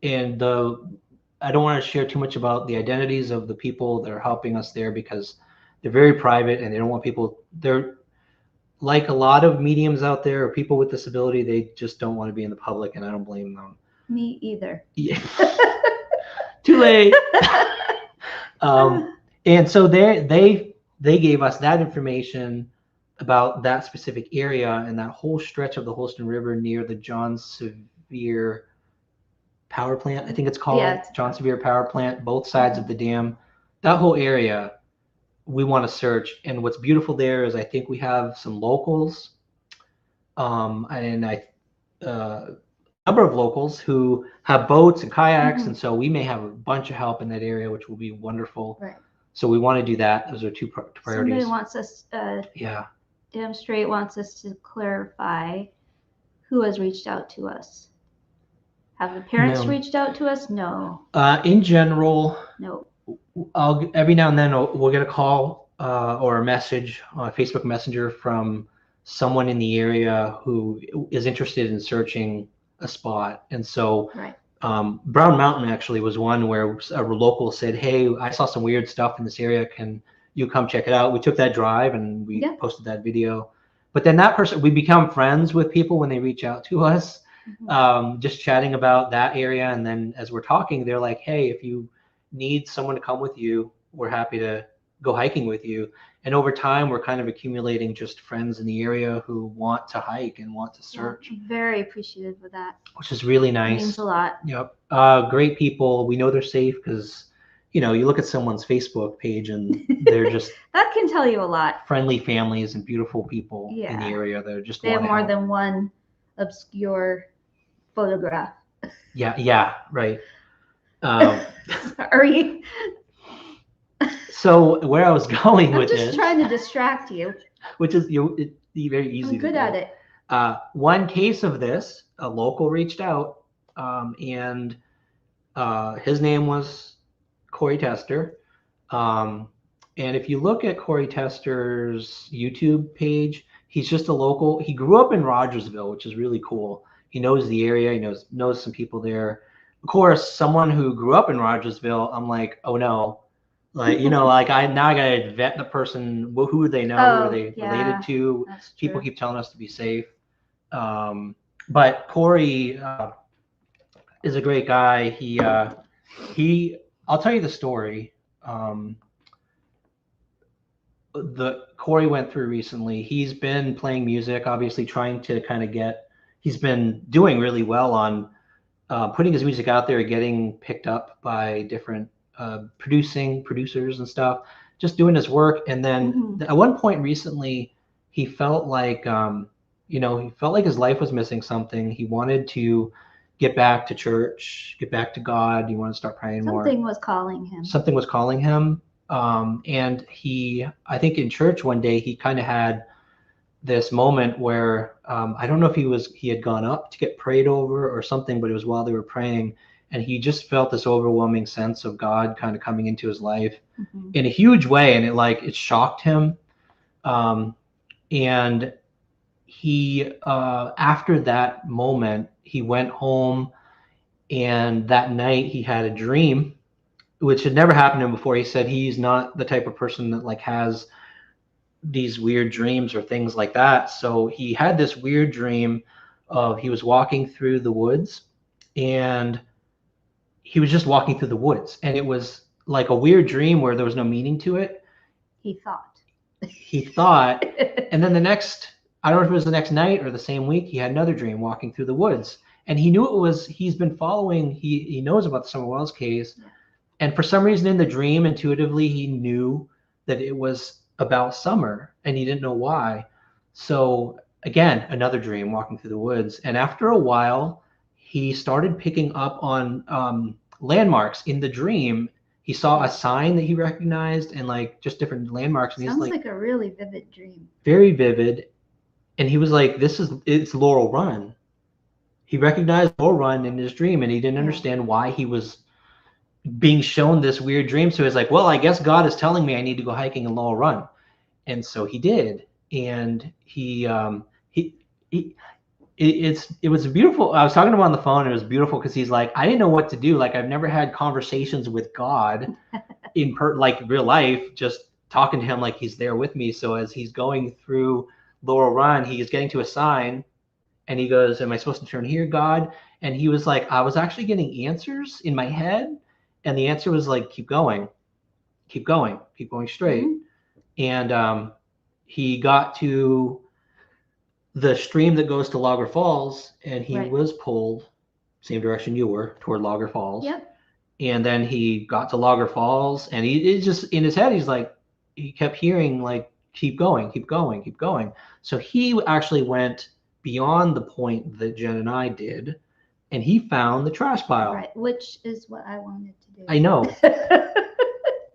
And I don't want to share too much about the identities of the people that are helping us there, because they're very private and they don't want people. They're like a lot of mediums out there or people with disability. They just don't want to be in the public, and I don't blame them. Me either. Yeah. Too late. And so they gave us that information about that specific area and that whole stretch of the Holston River near the John Sevier power plant, I think it's called. Yeah. John Sevier power plant, both sides of the dam. That whole area we want to search. And what's beautiful there is I think we have some locals, and a number of locals who have boats and kayaks, and so we may have a bunch of help in that area, which will be wonderful. Right. So we want to do that. Those are two priorities. Somebody wants us, Yeah. Damn Straight wants us to clarify who has reached out to us. Have the parents No. reached out to us? No. In general, No. every now and then we'll get a call or a message on Facebook Messenger from someone in the area who is interested in searching a spot. And so Brown Mountain actually was one where a local said, "Hey, I saw some weird stuff in this area. Can you come check it out?" We took that drive and we posted that video. But then that person, we become friends with people when they reach out to us, just chatting about that area. And then as we're talking, they're like, "Hey, if you need someone to come with you, we're happy to go hiking with you." And over time, we're kind of accumulating just friends in the area who want to hike and want to search. Yeah, very appreciative of that. Which is really nice. It means a lot. Yep. Great people. We know they're safe because, you look at someone's Facebook page and they're just that can tell you a lot. Friendly families and beautiful people in the area that are just they have more than one obscure photograph. Yeah, right. Sorry. So where I was going with this, I'm just trying to distract you. Which is very easy. I'm good at it. One case of this, a local reached out, and his name was Corey Tester. And if you look at Corey Tester's YouTube page, he's just a local. He grew up in Rogersville, which is really cool. He knows the area. He knows some people there. Of course, someone who grew up in Rogersville, I'm like, oh no. Like, like I gotta vet the person. Who do they know? Who are they related to? People keep telling us to be safe. But Corey is a great guy. I'll tell you the story. Corey went through recently. He's been playing music, obviously trying to kind of he's been doing really well on putting his music out there, getting picked up by different producers and stuff, just doing his work. And then at one point recently, he felt like, his life was missing something. He wanted to get back to church, get back to God. He wanted to start praying more. Something was calling him. And I think in church one day, he kind of had this moment where I don't know if he had gone up to get prayed over or something, but it was while they were praying. And he just felt this overwhelming sense of God kind of coming into his life in a huge way. And it shocked him. And he, after that moment, he went home, and that night he had a dream, which had never happened to him before. He said he's not the type of person that has these weird dreams or things like that. So he had this weird dream of he was walking through the woods, and he was just walking through the woods, and it was like a weird dream where there was no meaning to it. He thought, and then I don't know if it was the next night or the same week, he had another dream walking through the woods, and he knew he's been following, he knows about the Summer Wells case. And for some reason in the dream, intuitively, he knew that it was about summer, and he didn't know why. So again, another dream walking through the woods. And after a while, he started picking up on landmarks in the dream. He saw a sign that he recognized and like just different landmarks, and he's Sounds like like a really vivid dream. very vivid. And he was like, it's Laurel Run. He recognized Laurel Run in his dream, and he didn't understand why he was being shown this weird dream. So he's like, well, I guess God is telling me I need to go hiking in Laurel Run. And so he did. And he it was beautiful. I was talking to him on the phone, and it was beautiful because he's like, I didn't know what to do. Like, I've never had conversations with God like real life, just talking to him like he's there with me. So as he's going through Laurel Run, he's getting to a sign, and he goes, am I supposed to turn here, God? And he was like, I was actually getting answers in my head, and the answer was like, keep going straight. And he got to the stream that goes to Logger Falls, and he was pulled same direction you were, toward Logger Falls. Yep. And then he got to Logger Falls, and it just in his head, he's like, he kept hearing like, keep going. So he actually went beyond the point that Jen and I did, and he found the trash pile. Right, which is what I wanted to do. I know.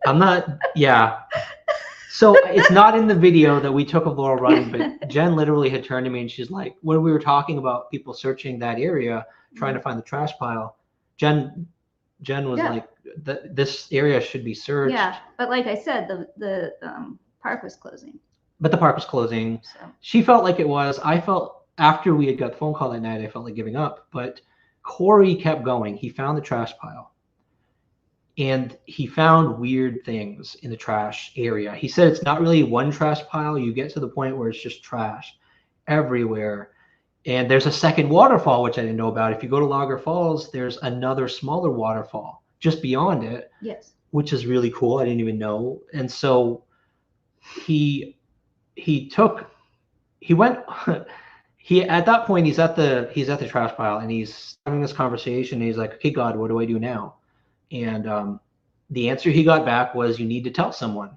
I'm not, yeah. So it's not in the video that we took of Laurel Run, but Jen literally had turned to me and she's like, when we were talking about people searching that area, trying to find the trash pile, Jen was like, this area should be searched. Yeah, but like I said, the park was closing. But the park was closing. So. She felt like it was. I felt, after we had got the phone call that night, I felt like giving up. But Corey kept going. He found the trash pile. And he found weird things in the trash area. He said it's not really one trash pile. You get to the point where it's just trash everywhere. And there's a second waterfall, which I didn't know about. If you go to Logger Falls, there's another smaller waterfall just beyond it. Yes. Which is really cool. I didn't even know. And so he went at that point he's at the trash pile, and he's having this conversation, and he's like, okay, God, what do I do now? And the answer he got back was, you need to tell someone.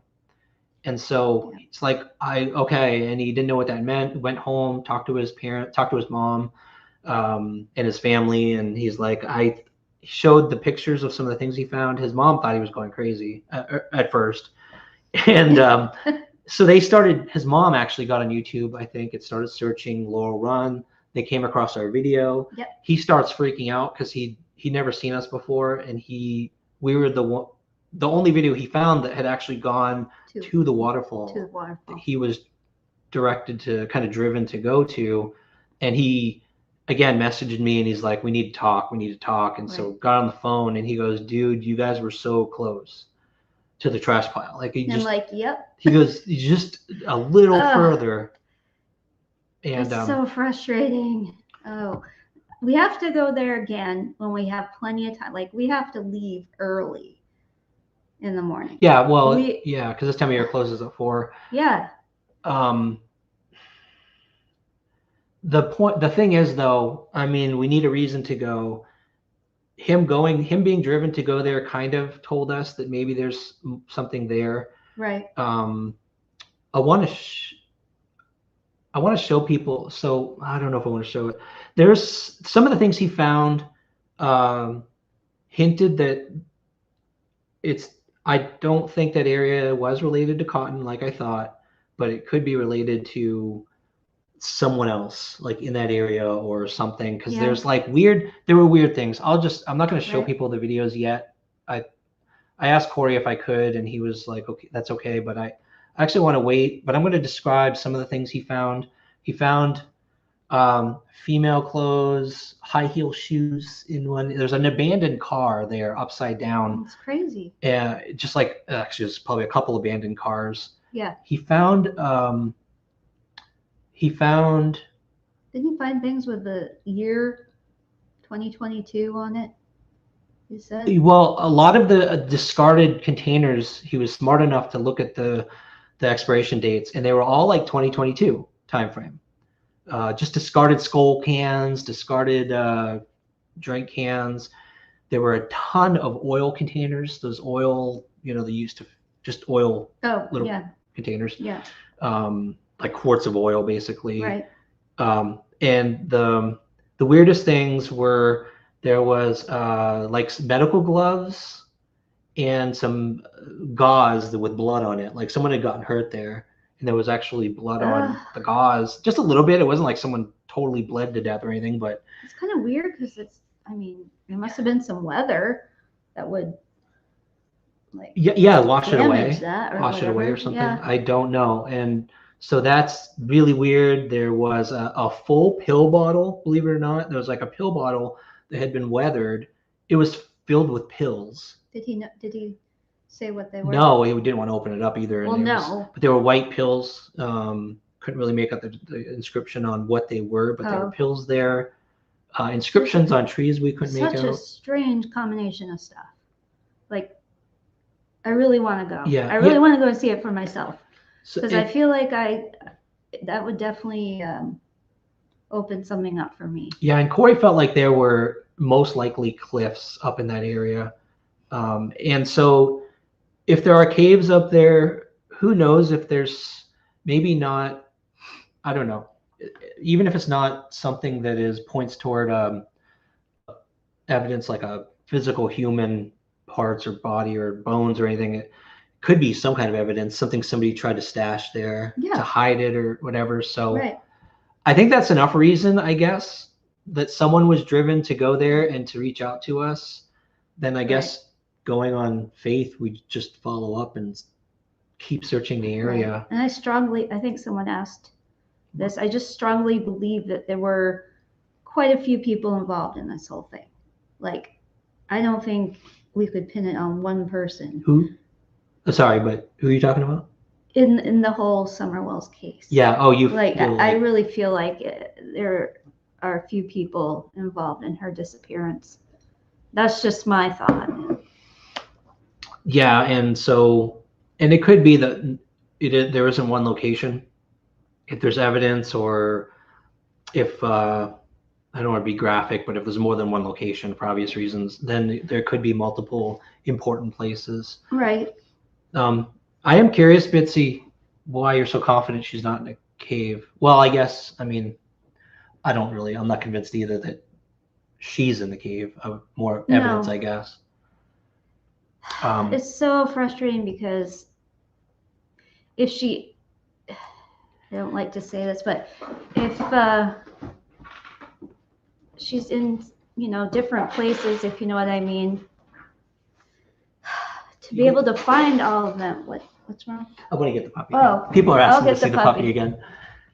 And so it's like, okay. And he didn't know what that meant. Went home, talked to his parents, talked to his mom, and his family. And he's like, I showed the pictures of some of the things he found. His mom thought he was going crazy at first. And so his mom actually got on YouTube, I think. It started searching Laurel Run. They came across our video. Yep. He starts freaking out because he'd never seen us before, and we were the only video he found that had actually gone to the waterfall. He was directed to, kind of driven to go to, and he again messaged me, and he's like, we need to talk. And so got on the phone, and he goes, dude, you guys were so close to the trash pile. Like he goes just a little further. And it's so frustrating. We have to go there again when we have plenty of time. Like, we have to leave early in the morning. Yeah, well, because this time of year closes at 4. Yeah. The thing is, though, I mean, we need a reason to go. Him being driven to go there kind of told us that maybe there's something there. Right. I want to show people. So I don't know if I want to show it. There's some of the things he found hinted that I don't think that area was related to cotton like I thought, but it could be related to someone else like in that area or something, because there's like there were weird things. I'm not going to show people the videos yet. I asked Corey if I could, and he was like, okay, that's okay, but I actually want to wait. But I'm going to describe some of the things he found. He found female clothes, high heel shoes in one. There's an abandoned car there upside down. It's crazy. Yeah, just like, actually there's probably a couple abandoned cars. Yeah. He found didn't he find things with the year 2022 on it? He said. Well, a lot of the discarded containers, he was smart enough to look at the expiration dates, and they were all like 2022 timeframe. Just discarded skull cans, discarded drink cans. There were a ton of oil containers. Those oil, they used to just oil little containers. Yeah. Like quarts of oil, basically. Right. And the weirdest things were There was like medical gloves and some gauze with blood on it. Like someone had gotten hurt there, and there was actually blood on the gauze, just a little bit. It wasn't like someone totally bled to death or anything, but It's kind of weird because I mean, it must have been some weather that would like yeah, wash it away, damage that or wash it away or something. Yeah. I don't know. And so that's really weird. There was a full pill bottle, believe it or not. There was like a pill bottle that had been weathered. It was filled with pills. Did he say what they were? No, he didn't want to open it up either. Well, no. But they were white pills. Couldn't really make out the inscription on what they were, but there were pills there. Inscriptions on trees we couldn't make out. Such a strange combination of stuff. Like, I really want to go. Yeah, I really want to go and see it for myself. Because So I feel like that would definitely open something up for me. yeah, and Corey felt like there were most likely cliffs up in that area. And so if there are caves up there, who knows if there's maybe not, I don't know, even if it's not something that is points toward evidence like a physical human parts or body or bones or anything, it could be some kind of evidence, something somebody tried to stash there to hide it or whatever. So I think that's enough reason, I guess, that someone was driven to go there and to reach out to us. Then I guess going on faith, we just follow up and keep searching the area. And I think someone asked this, I just strongly believe that there were quite a few people involved in this whole thing. Like, I don't think we could pin it on one person. Who? Sorry, but who are you talking about? In the whole Summerwell's case. Yeah. Oh, I really feel like there are a few people involved in her disappearance. That's just my thought. Yeah, and it could be that there isn't one location. If there's evidence, or if I don't want to be graphic, but if there's more than one location for obvious reasons, then there could be multiple important places. Right. I am curious, Bitsy, why you're so confident she's not in a cave. Well, I guess, I mean, I'm not convinced either that she's in the cave. More evidence, I guess. It's so frustrating because if she, I don't like to say this, but if she's in, different places, if you know what I mean, to be able to find all of them, what's wrong? I want to get the puppy. Oh, people are asking to see the puppy again.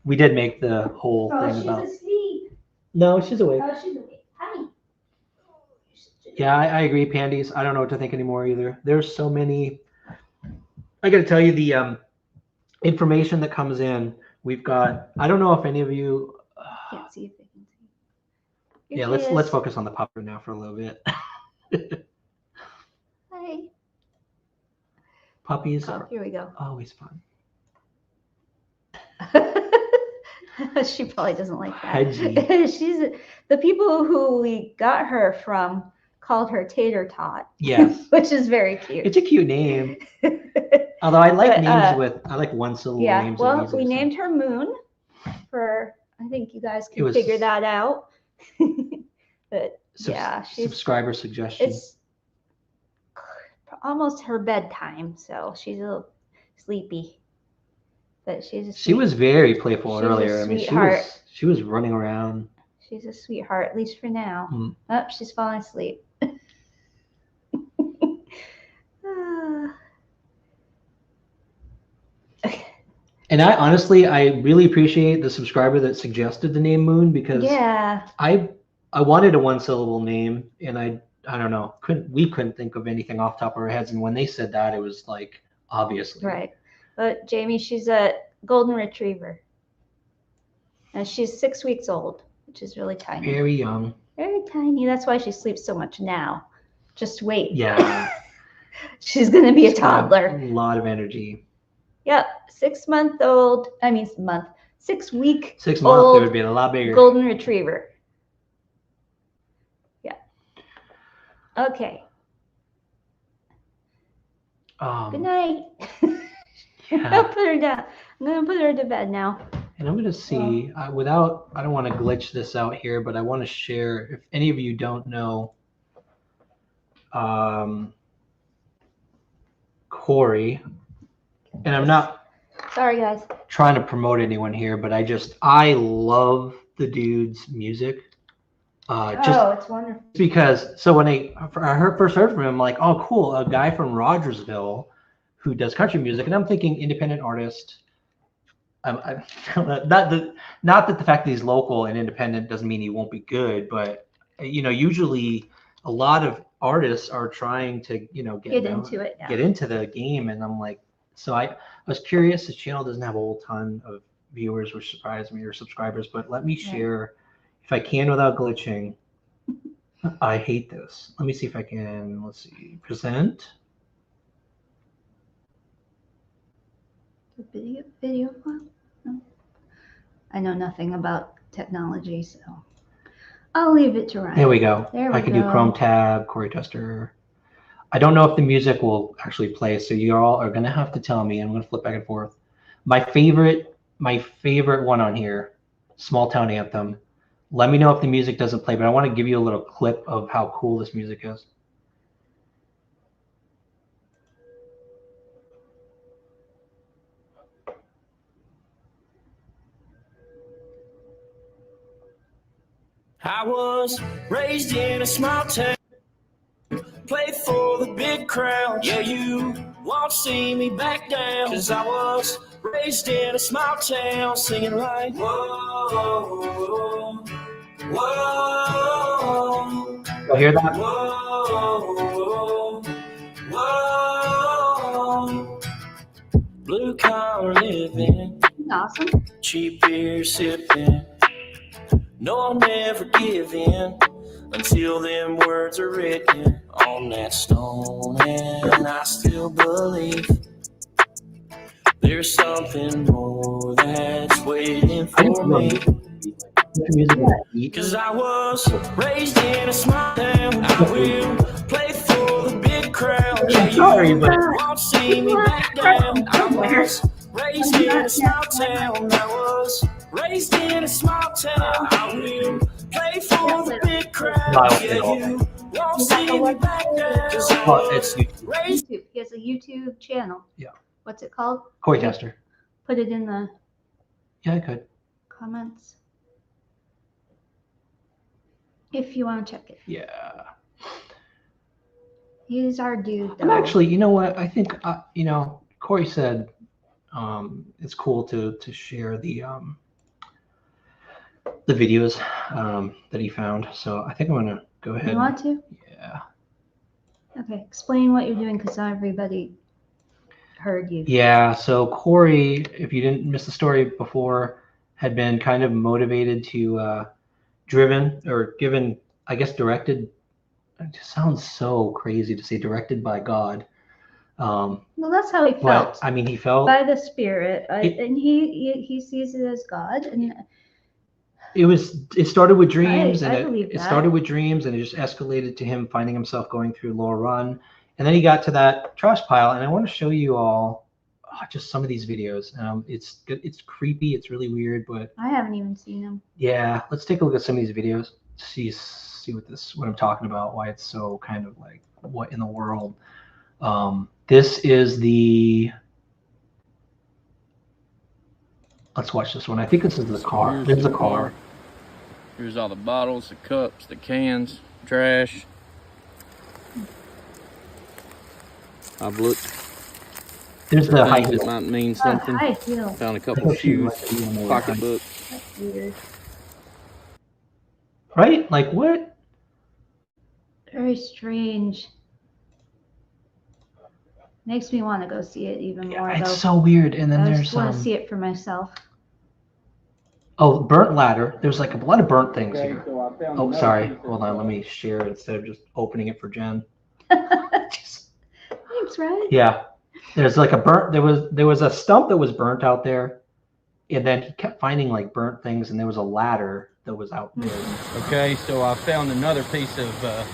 We did make the whole thing about. She's asleep. No, she's awake. Oh, she's awake. Hi. Yeah, I agree, Pandies. I don't know what to think anymore either. There's so many. I got to tell you, the information that comes in. We've got. I don't know if any of you. Can't see if they can see. Yeah, let's focus on the puppy now for a little bit. Hi. Puppies are here we go. always fun. She probably doesn't like that. Hedgie. She's the people who we got her from called her Tater Tot. Yes. Which is very cute. It's a cute name. Although I like names I like one syllable names. Well, we named her Moon for, I think you guys can figure that out. But yeah, she's subscriber suggestion. It's almost her bedtime, so she's a little sleepy. But she was very playful earlier. I mean, she was running around. She's a sweetheart, at least for now. Oh, she's falling asleep. And I really appreciate the subscriber that suggested the name Moon, because I wanted a one syllable name, and I don't know, we couldn't think of anything off the top of our heads, and when they said that, it was like obviously. Right. But Jamie, she's a golden retriever. And she's 6 weeks old, which is really tiny. Very young. Very tiny. That's why she sleeps so much now. Just wait. Yeah. She's going to be a toddler. A lot of energy. Yep. 6 week old. 6 week 6 months, old it would be a lot bigger. Golden retriever. Yeah. Okay. Good night. Yeah. I'll put her down. I'm going to put her to bed now. And I'm going to see, I don't want to glitch this out here, but I want to share, if any of you don't know, Corey, and I'm not Sorry, guys. trying to promote anyone here, but I love the dude's music. It's wonderful. Because, so when first heard from him, I'm like, oh, cool, a guy from Rogersville who does country music. And I'm thinking independent artist. Not that the fact that he's local and independent doesn't mean he won't be good, but usually a lot of artists are trying to get into it, get into the game, and I'm like, so I was curious. His channel doesn't have a whole ton of viewers, which surprised me, or subscribers, but let me share if I can without glitching. I hate this. Let me see if I can. Let's see, present. Video file? No. I know nothing about technology, so I'll leave it to Ryan. There we go. I can do Chrome tab, Corey Tester. I don't know if the music will actually play, so you all are gonna have to tell me. I'm gonna flip back and forth. My favorite one on here, Small Town Anthem. Let me know if the music doesn't play, but I want to give you a little clip of how cool this music is. I was raised in a small town, played for the big crowd. Yeah, you won't see me back down, 'cause I was raised in a small town, singing like, whoa, whoa. You'll hear that? Whoa, whoa. Blue collar living, awesome. Cheap beer sipping. No, I'll never give in until them words are written on that stone. And I still believe there's something more that's waiting for me. 'Cause I was raised in a small town. I will play for the big crowd. Yeah, you won't see me back down. I was raised in a small town. I was raised in a small town. I will play for the big crowd. Yeah, you won't see me back down. It's YouTube. He has a YouTube channel. Yeah. What's it called? Corey Tester. Put it in the I could. comments if you want to check it. Yeah. He's our dude, though. I'm actually, you know what? I think, Corey said it's cool to share the videos that he found. So I think I'm gonna go ahead. You want to? Yeah. Okay. Explain what you're doing, because not everybody heard you. Yeah. So Corey, if you didn't miss the story before, had been kind of motivated to driven or given, I guess, directed. It just sounds so crazy to say directed by God. Well, that's how he felt. But, I mean, he felt by the Spirit, and he sees it as God. And it started with dreams, and it started with dreams, and it just escalated to him finding himself going through Laurel Run, and then he got to that trash pile. And I want to show you all just some of these videos. It's creepy, it's really weird, but I haven't even seen them. Yeah, let's take a look at some of these videos. See what I'm talking about. Why it's so kind of like, what in the world? This is the. Let's watch this one. I think this is the car. This is the car. Here's all the bottles, the cups, the cans, trash. I've looked. There's the high heel. That might mean something. High heel. Found a couple of shoes, pocketbook. That's weird. Right? Like what? Very strange. Makes me want to go see it even more. It's so weird. And then I there's just want to see it for myself. Oh, burnt ladder. There's like a lot of burnt things here. Oh, sorry. Hold on. Let me share it instead of just opening it for Jen. Thanks, Ryan. Yeah. There's like a burnt. There was a stump that was burnt out there, and then he kept finding like burnt things, and there was a ladder that was out there. Okay, so I found another piece of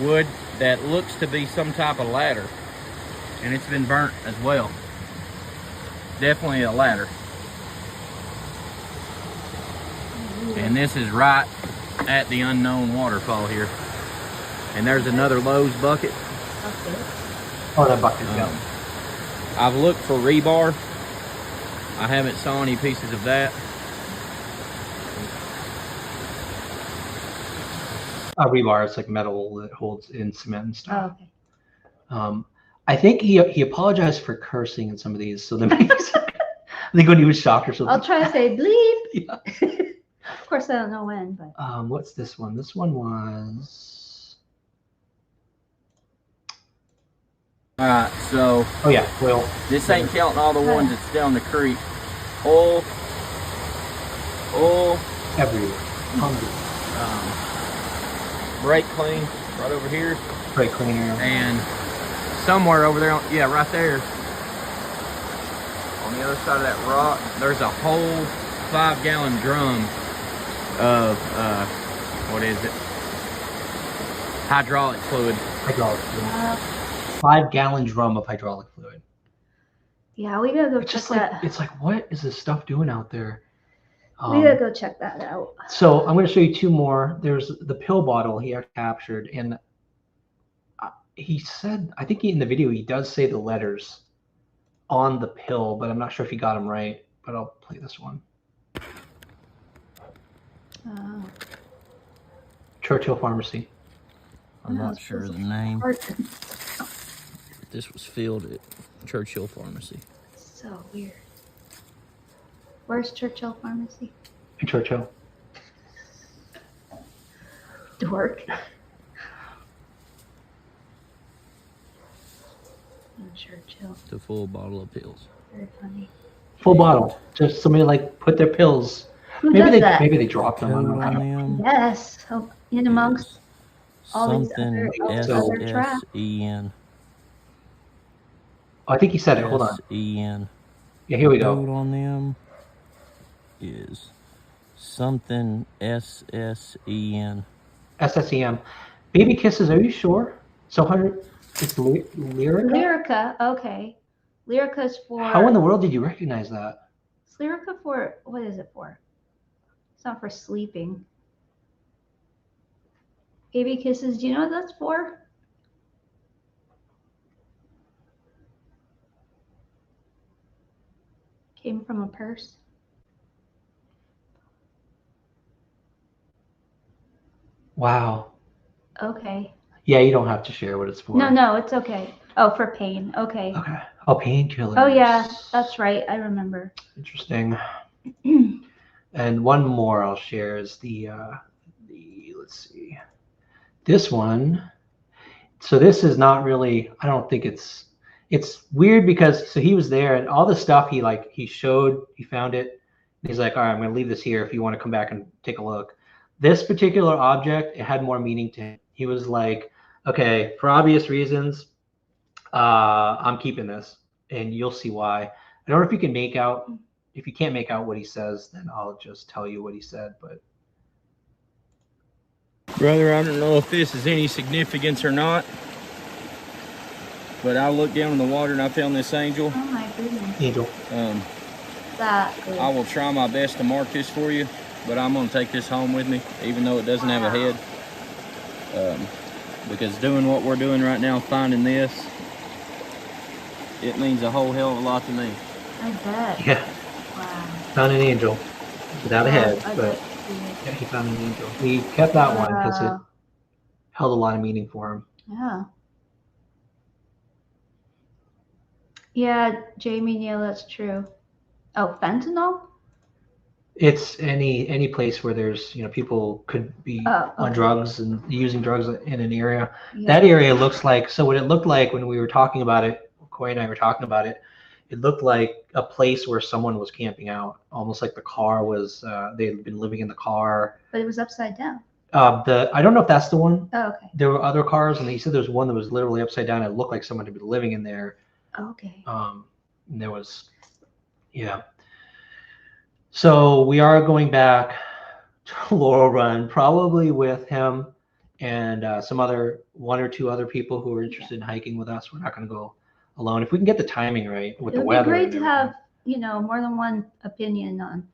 wood that looks to be some type of ladder, and it's been burnt as well. Definitely a ladder. And this is right at the unknown waterfall here. And there's another Lowe's bucket. Okay. Oh, that bucket, yeah. I've looked for rebar. I haven't saw any pieces of that. Rebar is like metal that holds in cement and Oh, stuff. okay. I think he apologized for cursing in some of these, so that makes I think when he was shocked or something. I'll try to say bleep. Yeah. Of course, I don't know when, but. What's this one? This one was. All right, so. Oh yeah, well. This ain't counting all the ones that's down the creek. Oil. Everywhere. Hungry. Brake clean right over here. Brake cleaner. And somewhere over there, yeah, right there. On the other side of that rock, there's a whole 5-gallon drum of, what is it? Hydraulic fluid. Hydraulic fluid. 5-gallon drum of hydraulic fluid. Yeah, we gotta go It's check just like, that. it's like, what is this stuff doing out there? We gotta go check that out. So I'm going to show you two more. There's the pill bottle he had captured, and he said, I think in the video he does say the letters on the pill, but I'm not sure if he got them right. But I'll play this one. Oh. Churchill Pharmacy. I'm Yeah, not it's sure of the supposed name. Hard. This was filled at Churchill Pharmacy. So weird. Where's Churchill Pharmacy? Churchill. Dork. Churchill. It's a full bottle of pills. Very funny. Full bottle. Just somebody like put their pills. Who Maybe does they that? maybe they dropped them. I Code don't on know. them Yes. Oh, in amongst all these something other traps. S-S-E-N. Oh, I think he said it. Hold on. S-E-N. Yeah, here we Code go. on them is something S-S-E-N. SSEM. Baby kisses. Are you sure? So 100. It's Lyrica. Lyrica. Okay. Lyrica's for. How in the world did you recognize that? Is Lyrica for? What is it for? It's not for sleeping. Baby kisses. Do you know what that's for? Came from a purse. Wow. Okay. Yeah, you don't have to share what it's for. No, it's okay. Oh, for pain. Okay. Okay. Oh, painkillers. Oh yeah, that's right. I remember. Interesting. And one more I'll share is the let's see, this one. So this is not really. I don't think it's weird because so he was there and all the stuff he showed, he found it. And he's like, all right, I'm gonna leave this here if you want to come back and take a look. This particular object, it had more meaning to him. He was like, okay, for obvious reasons, I'm keeping this, and you'll see why. I don't know if you can make out. If you can't make out what he says, then I'll just tell you what he said. But Brother, I don't know if this is any significance or not, but I looked down in the water and I found this angel. Oh my goodness. Angel. That good. I will try my best to mark this for you, but I'm gonna take this home with me, even though it doesn't have a head. Because doing what we're doing right now, finding this, it means a whole hell of a lot to me. I bet. Yeah, Wow. found an angel without a head, I but bet you did. yeah, he found an angel. He kept that one because it Wow. held a lot of meaning for him. Yeah. Yeah, Jamie, Neal, that's true. Oh, fentanyl? It's any place where there's people could be Oh, on okay. drugs and using drugs in an area. Yeah. That area looks like, so what it looked like when we were talking about it, Coy and I were talking about it, it looked like a place where someone was camping out, almost like the car was, they had been living in the car. But it was upside down. I don't know if that's the one. Oh, okay. There were other cars, and he said there's one that was literally upside down. It looked like someone had been living in there. Okay. And there was, yeah. So we are going back to Laurel Run, probably with him and one or two other people who are interested in hiking with us. We're not going to go alone. If we can get the timing right with It the would weather. be great and to everything. have, more than one opinion on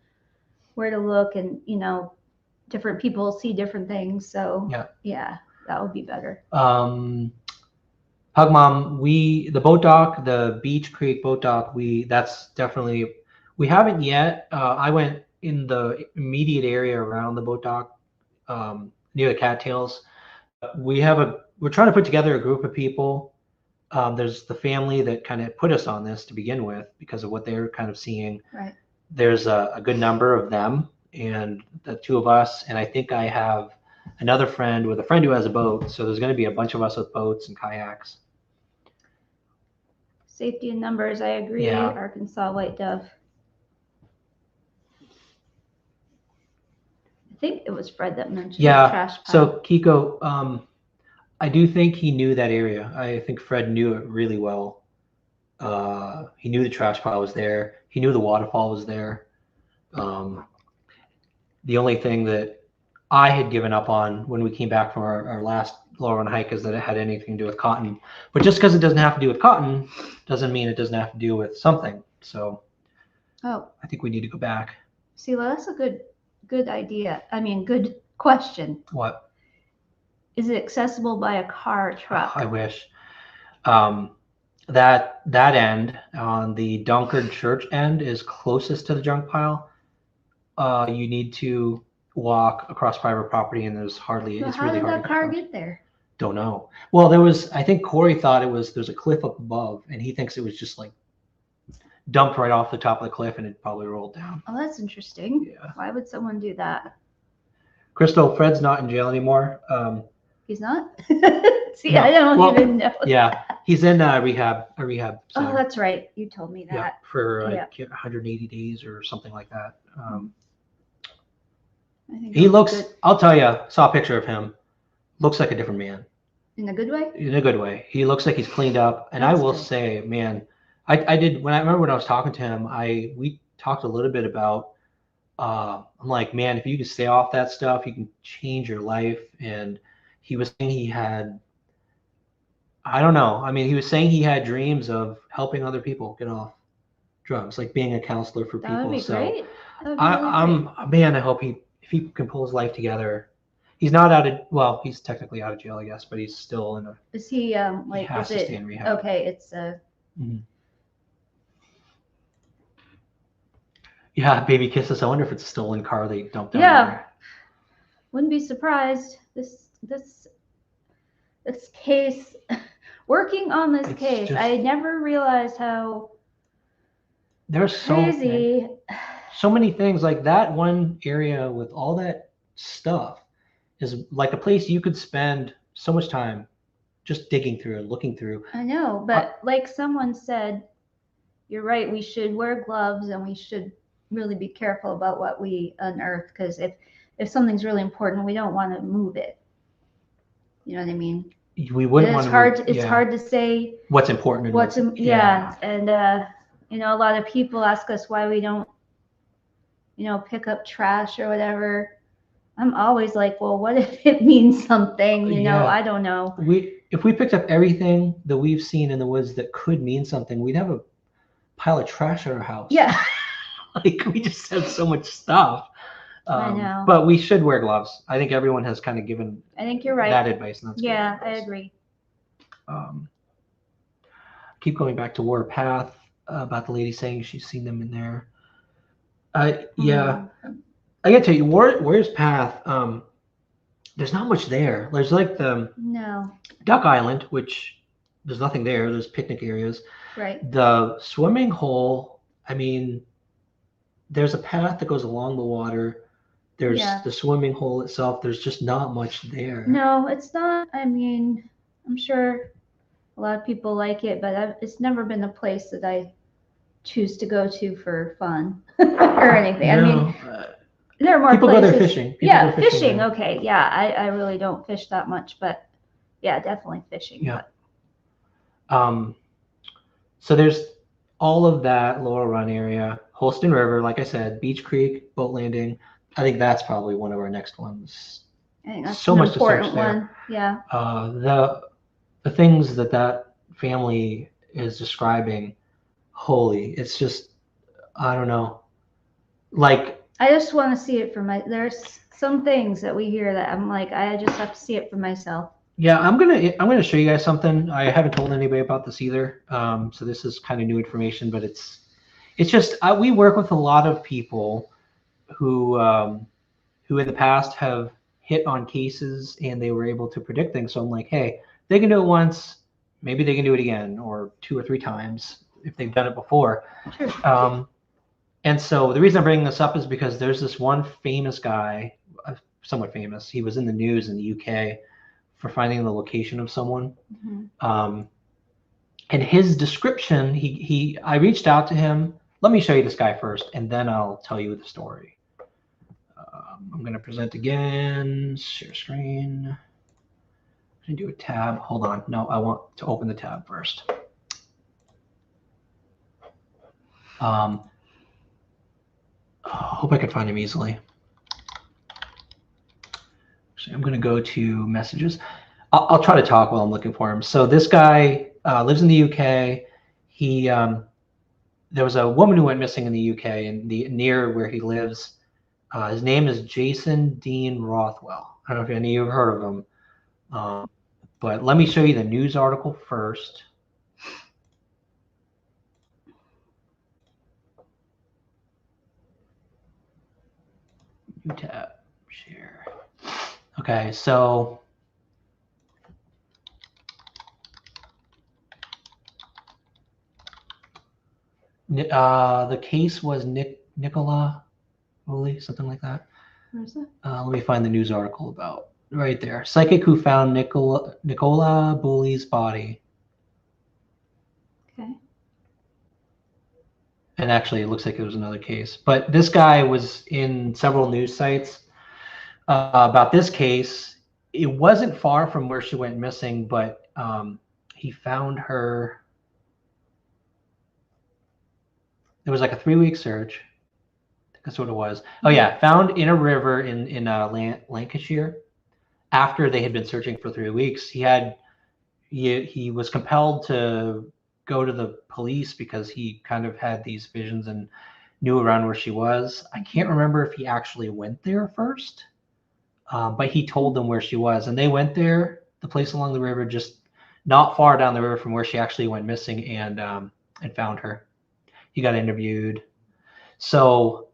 where to look and, different people see different things. So Yeah. that would be better. Pug Mom, the boat dock, the Beach Creek boat dock, that's definitely, we haven't yet. I went in the immediate area around the boat dock, near the cattails. We're trying to put together a group of people. There's the family that kind of put us on this to begin with because of what they're kind of seeing. Right. There's a good number of them and the two of us, and I think I have another friend with a friend who has a boat. So there's going to be a bunch of us with boats and kayaks. Safety in numbers, I agree. Yeah. Arkansas white dove. I think it was Fred that mentioned the trash pile. So Kiko, I do think he knew that area. I think Fred knew it really well. He knew the trash pile was there. He knew the waterfall was there. The only thing that I had given up on when we came back from our last Laurel Run hike is that it had anything to do with cotton. But just because it doesn't have to do with cotton doesn't mean it doesn't have to do with something. So I think we need to go back. See, well, that's a good idea. I mean, good question. What? Is it accessible by a car or truck? I wish. That end on the Dunkard Church end is closest to the junk pile. You need to walk across private property, and there's hardly. So it's how really did hard that to car get get there? Don't know. Well, I think Corey thought there's a cliff up above, and he thinks it was just like dumped right off the top of the cliff, and it probably rolled down. Oh, that's interesting. Yeah. Why would someone do that? Crystal, Fred's not in jail anymore. He's not? See, No. I don't even know. Yeah, he's in a rehab center. Oh, that's right. You told me that. Yeah, for 180 days or something like that. I think He looks, good. I'll tell you, saw a picture of him. Looks like a different man. In a good way? In a good way. He looks like he's cleaned up. And That's I will good. say, man, I did, when I was talking to him, we talked a little bit about, I'm like, man, if you can stay off that stuff, you can change your life. And he was saying he had, I don't know. I mean, he was saying he had dreams of helping other people get off drugs, like being a counselor for people. That would be So great. That would be really great. man, I hope if he can pull his life together. He's not out of, well, he's technically out of jail, I guess, but he's still in a. Is he like? He has is to it stay in rehab. okay? It's Yeah, baby kisses. I wonder if it's a stolen car they dumped down Yeah. there. Wouldn't be surprised. This case, working on this It's case, just- I never realized how There's crazy. so many things like that. One area with all that stuff is like a place you could spend so much time just digging through and looking through. I know, but like someone said, you're right. We should wear gloves and we should really be careful about what we unearth, because if something's really important, we don't want to move it. You know what I mean? We wouldn't And want to. it's hard to say what's important. And what's and a lot of people ask us why we don't pick up trash or whatever. I'm always like, well, what if it means something? Yeah. I don't know. If we picked up everything that we've seen in the woods that could mean something, we'd have a pile of trash at our house. Yeah. Like we just have so much stuff. I know. But we should wear gloves. I think everyone has kind of given I think you're right. that advice, and that's good Yeah, I advice. agree. Keep going back to Warpath about the lady saying she's seen them in there. Yeah, I gotta tell you, Warrior's Path. There's not much there. There's like the No. Duck Island, which there's nothing there. There's picnic areas. Right. The swimming hole. I mean, there's a path that goes along the water. There's the swimming hole itself. There's just not much there. No, it's not. I mean, I'm sure a lot of people like it, but it's never been a place that I choose to go to for fun or anything. I mean, there are more people places. go there fishing. People Yeah, go fishing. there. Okay. Yeah, I really don't fish that much, but yeah, definitely fishing. Yeah. But So there's all of that Laurel Run area, Holston River, like I said, Beach Creek, boat landing. I think that's probably one of our next ones. I think that's So an much to search important there. one. Yeah. The things that family is describing, holy, it's just, I don't know. Like, I just want to see it for there's some things that we hear that I'm like, I just have to see it for myself. Yeah, I'm gonna show you guys something. I haven't told anybody about this either. So this is kind of new information, but it's just we work with a lot of people who in the past have hit on cases and they were able to predict things. So I'm like, hey, they can do it once, maybe they can do it again, or 2 or 3 times if they've done it before. Sure. And so the reason I'm bringing this up is because there's this one famous guy, somewhat famous. He was in the news in the UK for finding the location of someone. Mm-hmm. And his description, I reached out to him. Let me show you this guy first, and then I'll tell you the story. I'm going to present again, share screen. I'm going to do a tab. Hold on. No, I want to open the tab first. Hope I can find him easily. Actually, I'm going to go to messages. I'll try to talk while I'm looking for him. So this guy lives in the UK. There was a woman who went missing in the UK and near where he lives. His name is Jason Dean Rothwell. I don't know if any of you have heard of him, but let me show you the news article first. New tab, share. Okay, so the case was Nicola Woolley, something like that. Where is it? Let me find the news article about right there. Psychic who found Nicola Woolley's body. Okay. And actually, it looks like it was another case. But this guy was in several news sites about this case. It wasn't far from where she went missing, but he found her. There was like a 3-week search. That's what it was. Oh yeah, found in a river in Lancashire. After they had been searching for 3 weeks, he was compelled to go to the police because he kind of had these visions and knew around where she was. I can't remember if he actually went there first, but he told them where she was, and they went there, the place along the river, just not far down the river from where she actually went missing, and found her. He got interviewed. So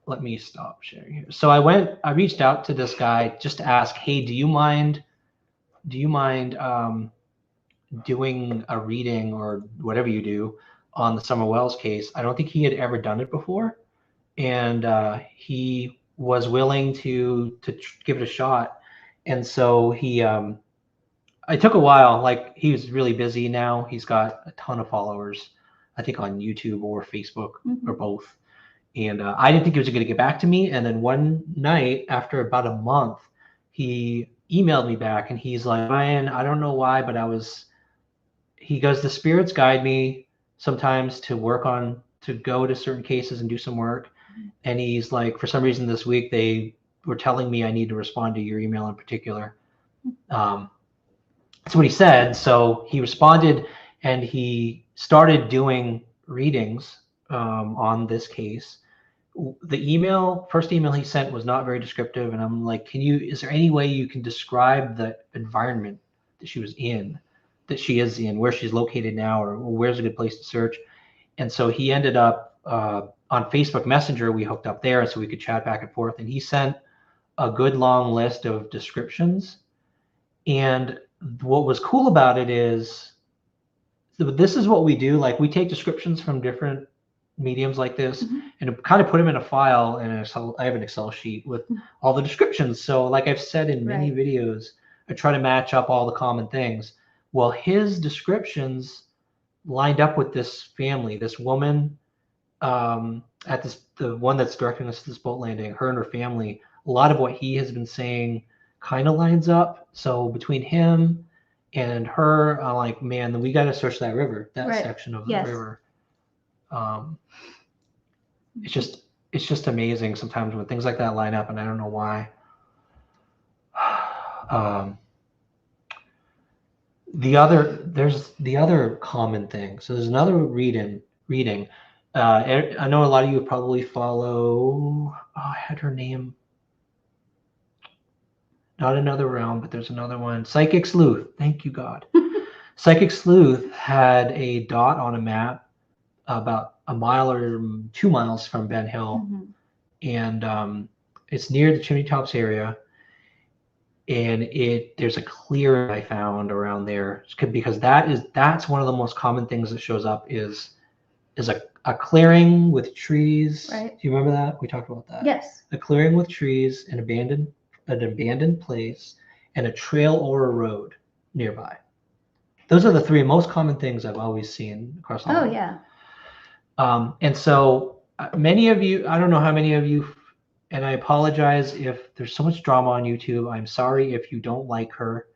let me stop sharing here. So I reached out to this guy just to ask, hey, do you mind doing a reading or whatever you do on the Summer Wells case? I don't think he had ever done it before, and he was willing to give it a shot. And so it took a while. Like, he was really busy now. He's got a ton of followers, I think on YouTube or Facebook, Mm-hmm. or both. And I didn't think he was going to get back to me. And then one night, after about a month, he emailed me back, and he's like, Ryan, I don't know why, but he goes, the spirits guide me sometimes to go to certain cases and do some work. And he's like, for some reason this week, they were telling me I need to respond to your email in particular. That's what he said. So he responded, and he started doing readings on this case. The first email he sent was not very descriptive, and I'm like, is there any way you can describe the environment that she is in, where she's located now, or where's a good place to search? And so he ended up on Facebook Messenger. We hooked up there so we could chat back and forth, and he sent a good long list of descriptions. And what was cool about it is, this is what we do. Like, we take descriptions from different mediums like this, Mm-hmm. and kind of put them in a file, and I have an Excel sheet with all the descriptions. So like I've said in many videos, I try to match up all the common things. Well, his descriptions lined up with this family, this woman at the one that's directing us to this boat landing, her and her family. A lot of what he has been saying kind of lines up. So between him and her, I'm like, man, we got to search that river, that section of the river. It's just amazing sometimes when things like that line up, and I don't know why. There's the other common thing. So there's another reading. I know a lot of you probably follow. Oh, I had her name. Not Another Realm, but there's another one. Psychic Sleuth. Thank you, God. Psychic Sleuth had a dot on a map about a mile or 2 miles from Ben Hill, and it's near the Chimney Tops area. And there's a clearing I found around there because that's one of the most common things that shows up is a clearing with trees. Right. Do you remember that? We talked about that. Yes. A clearing with trees, an abandoned place, and a trail or a road nearby. Those are the three most common things I've always seen across all. Oh yeah. And so many of you, I don't know how many of you, and I apologize if there's so much drama on YouTube. I'm sorry if you don't like her.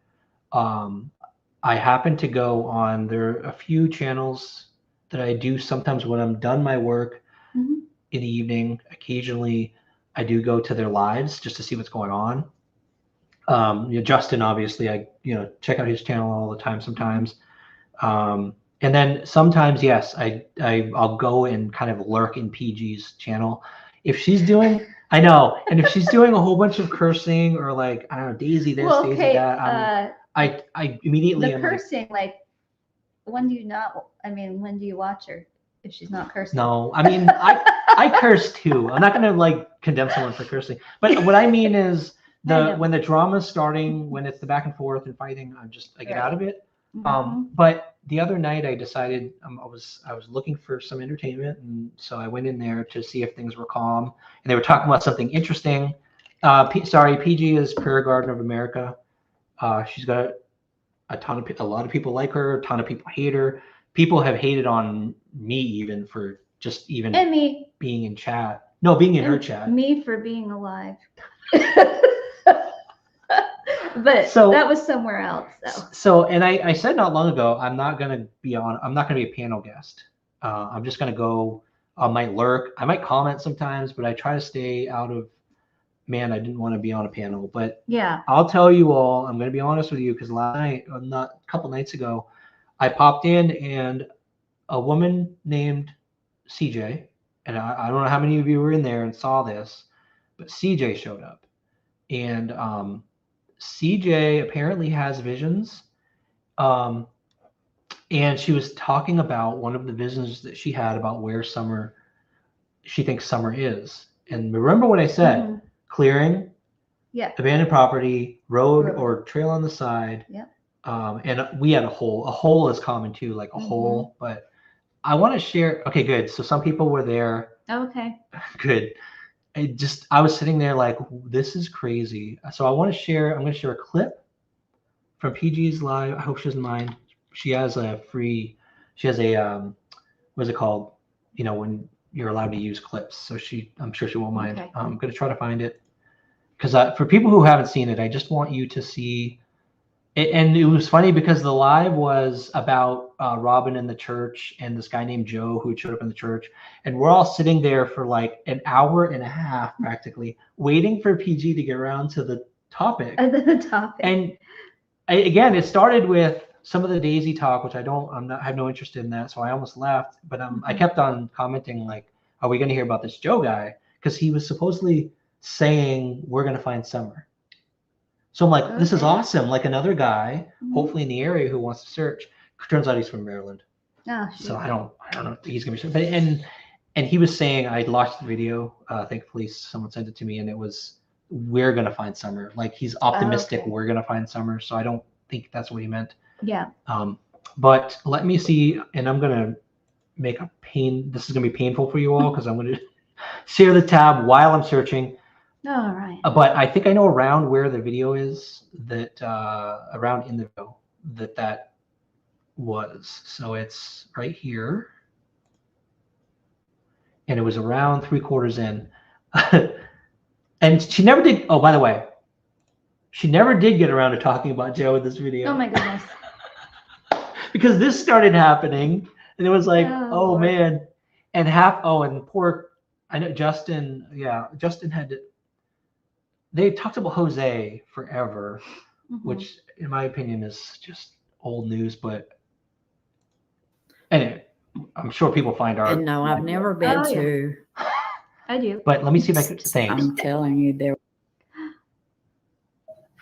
I happen to go on, there are a few channels that I do sometimes when I'm done my work in the evening. Occasionally I do go to their lives just to see what's going on. Justin, obviously, I check out his channel all the time sometimes. And then sometimes, yes, I'll go and kind of lurk in PG's channel. If she's doing, I know, and if she's doing a whole bunch of cursing or like, I don't know, Daisy this, Well, Daisy okay, that, I immediately the am like, cursing, like, when do you watch her if she's not cursing? no, I mean, I curse too. I'm not going to like condemn someone for cursing. But what I mean is when the drama's starting, when it's the back and forth and fighting, I get out of it. But the other night I decided I was looking for some entertainment, and so I went in there to see if things were calm, and they were talking about something interesting. PG is Prayer Garden of America. She's got a lot of people like her, a ton of people hate her. People have hated on me even for just even And me. being in chat. No, being in her chat. Me for being alive. But So that was somewhere else. So, and I said not long ago, I'm not going to be a panel guest. I'm just going to go, I might lurk. I might comment sometimes, but I try to stay out of, man, I didn't want to be on a panel. But yeah, I'll tell you all, I'm going to be honest with you, because last night, a couple nights ago, I popped in and a woman named CJ, and I don't know how many of you were in there and saw this, but CJ showed up. And CJ apparently has visions. And she was talking about one of the visions that she had about where she thinks summer is. And remember what I said, clearing, abandoned property, road or trail on the side. Yep. And we had a hole. A hole is common too, like a hole, but I want to share. Okay, good. So some people were there. Okay. Good. I was sitting there like, this is crazy. So I'm going to share a clip from PG's live. I hope she doesn't mind. She has a what's it called? When you're allowed to use clips. So I'm sure she won't mind. Okay. I'm going to try to find it. Because for people who haven't seen it, I just want you to see it. And it was funny because the live was about Robin in the church and this guy named Joe who showed up in the church. And we're all sitting there for like an hour and a half practically waiting for PG to get around to the topic. And again, it started with some of the Daisy talk, which I have no interest in that. So I almost left, but I kept on commenting like, are we going to hear about this Joe guy? Because he was supposedly saying we're going to find summer. So I'm like, this is awesome. Like another guy, hopefully in the area who wants to search. Turns out he's from Maryland. Oh, so I don't know if he's going to be. But and he was saying, I watched the video. Thankfully, someone sent it to me, and it was, we're going to find summer. Like he's optimistic we're going to find summer. So I don't think that's what he meant. Yeah. But let me see, and I'm going to make this is going to be painful for you all because I'm going to share the tab while I'm searching. All right. But I think I know around where the video is around in the video that was. So it's right here. And it was around 3/4 in. And she never did. Oh, by the way, she never did get around to talking about Joe in this video. Oh my goodness. Because this started happening and it was like, oh man. And poor, I know Justin had to, they talked about Jose forever, which in my opinion is just old news, but anyway, I'm sure people find our. And no, I've never been to. I do. But let me see if I can. Thanks. I'm telling you,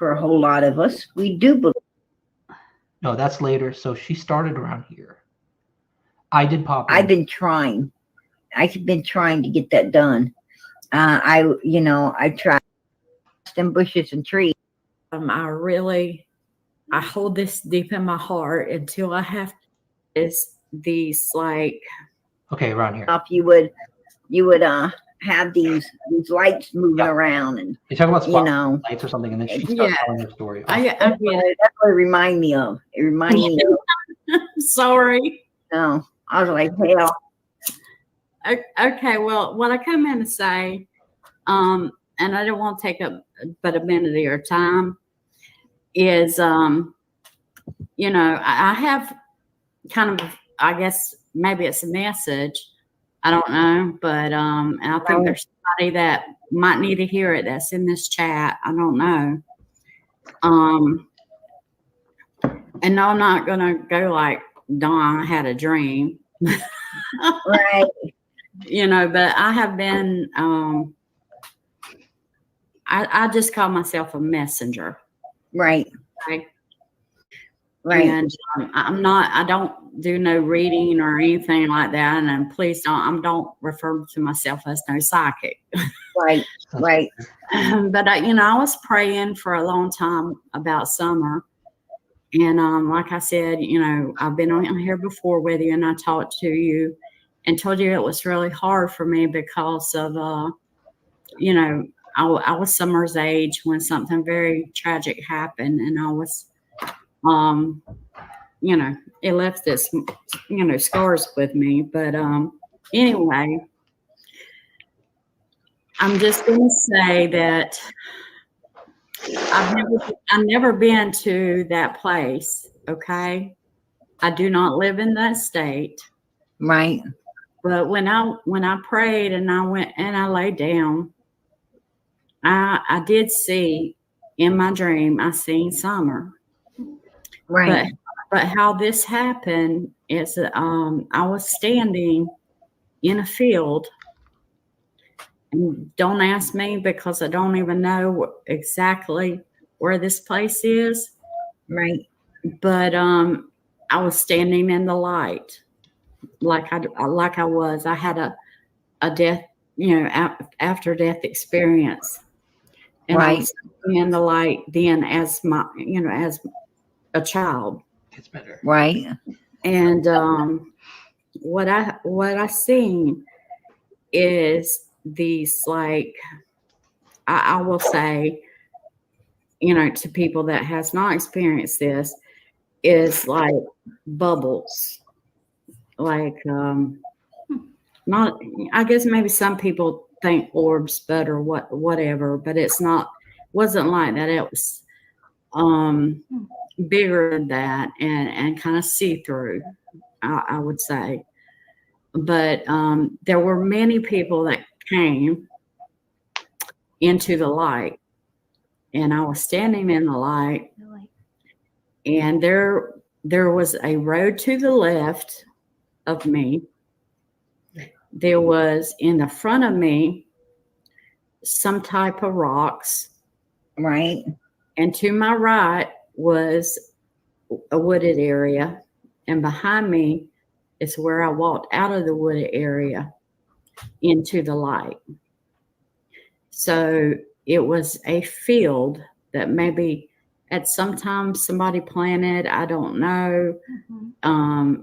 for a whole lot of us. We do believe. No, that's later. So she started around here. I did pop in. I've been trying. I've been trying to get that done. I tried them bushes and trees. I hold this deep in my heart until I have these like. Okay, around here. You would have these lights moving around, and you talk about lights or something, and then she starts telling her story. That's what it reminded me of. It reminded me of. Sorry. No, I was like, hell. Okay, well, what I come in to say, and I don't want to take up but a minute of your time, is, I have kind of, I guess maybe it's a message. I don't know, but and I think there's somebody that might need to hear it that's in this chat. I don't know. And no, I'm not gonna go like, Dawn, I had a dream. Right. But I have been, I just call myself a messenger. Right. Okay? Right. And I don't do no reading or anything like that. And please don't refer to myself as no psychic. Right. Right. But, I was praying for a long time about summer. And like I said, I've been on here before with you, and I talked to you and told you it was really hard for me because of, I was Summer's age when something very tragic happened, and I was, it left this, scars with me. But anyway, I'm just going to say that I've never been to that place. Okay. I do not live in that state. Right. But when I prayed and I went and I laid down, I did see in my dream, I seen Summer. Right. But how this happened is I was standing in a field. And don't ask me because I don't even know exactly where this place is. Right. But I was standing in the light, like I was. I had a death, after death experience, and I was in the light then as as a child. It's better. Right. And what I seen is these, like, I will say, to people that has not experienced this, is like bubbles, like not, I guess maybe some people think orbs, but or whatever, but wasn't like that. It was bigger than that and kind of see-through, I would say. But there were many people that came into the light, and I was standing in the light, and there was a road to the left of me. There was in the front of me some type of rocks. Right. And to my right was a wooded area, and behind me is where I walked out of the wooded area into the light. So it was a field that maybe at some time somebody planted, I don't know. Mm-hmm.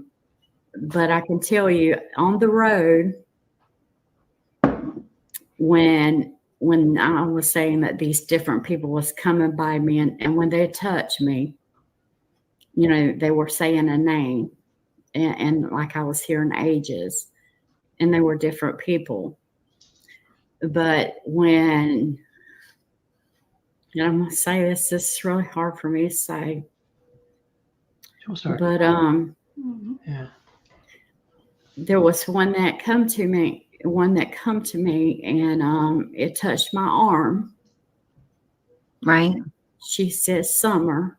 But I can tell you on the road, when I was saying that these different people was coming by me, and when they touched me, they were saying a name, and like I was hearing ages, and they were different people. But when, I'm going to say this is really hard for me to say. But yeah, there was one that come to me, and it touched my arm. Right. She says, Summer,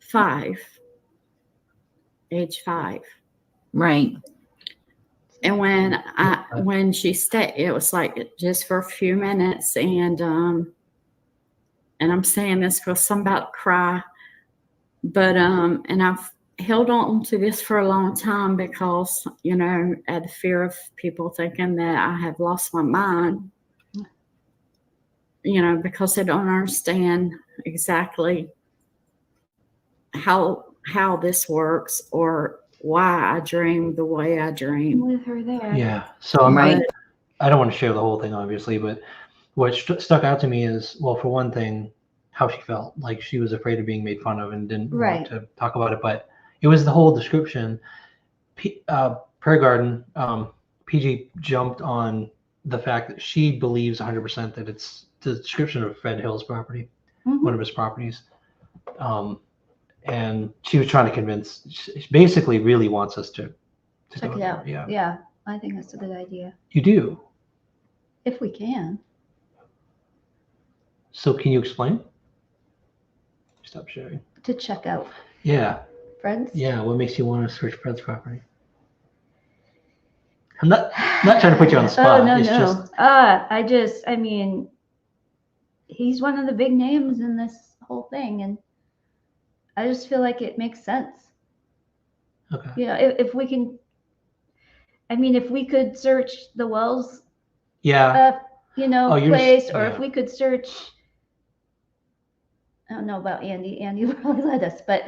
5, age 5. Right. And when she stayed, it was like just for a few minutes, and and I'm saying this because I'm about to cry, but and I've held on to this for a long time because, you know, at the fear of people thinking that I have lost my mind, you know, because they don't understand exactly how this works or why I dream the way I I'm dream. with her there. Yeah. So I'm Right. I don't want to share the whole thing, obviously, but what stuck out to me is, well, for one thing, how she felt. Like she was afraid of being made fun of and didn't Right. want to talk about it. But it was the whole description. Prairie Garden, PG jumped on the fact that she believes 100% that it's the description of Fred Hill's property, Mhm. one of his properties. And she was trying to convince, she basically really wants us to Check go it there. out. Yeah. Yeah, I think that's a good idea. You do. If we can. So can you explain? Stop sharing. To check out Yeah. Fred's. Yeah. What makes you want to search Fred's property? I'm not trying to put you on the spot. Oh, no, It's no. just I mean, he's one of the big names in this whole thing, and I just feel like it makes sense. okay. You know, if we can, I mean, if we could search the Wells, Yeah. you know, Oh, you're place, just- or yeah. if we could search, I don't know about Andy. Andy probably let us, but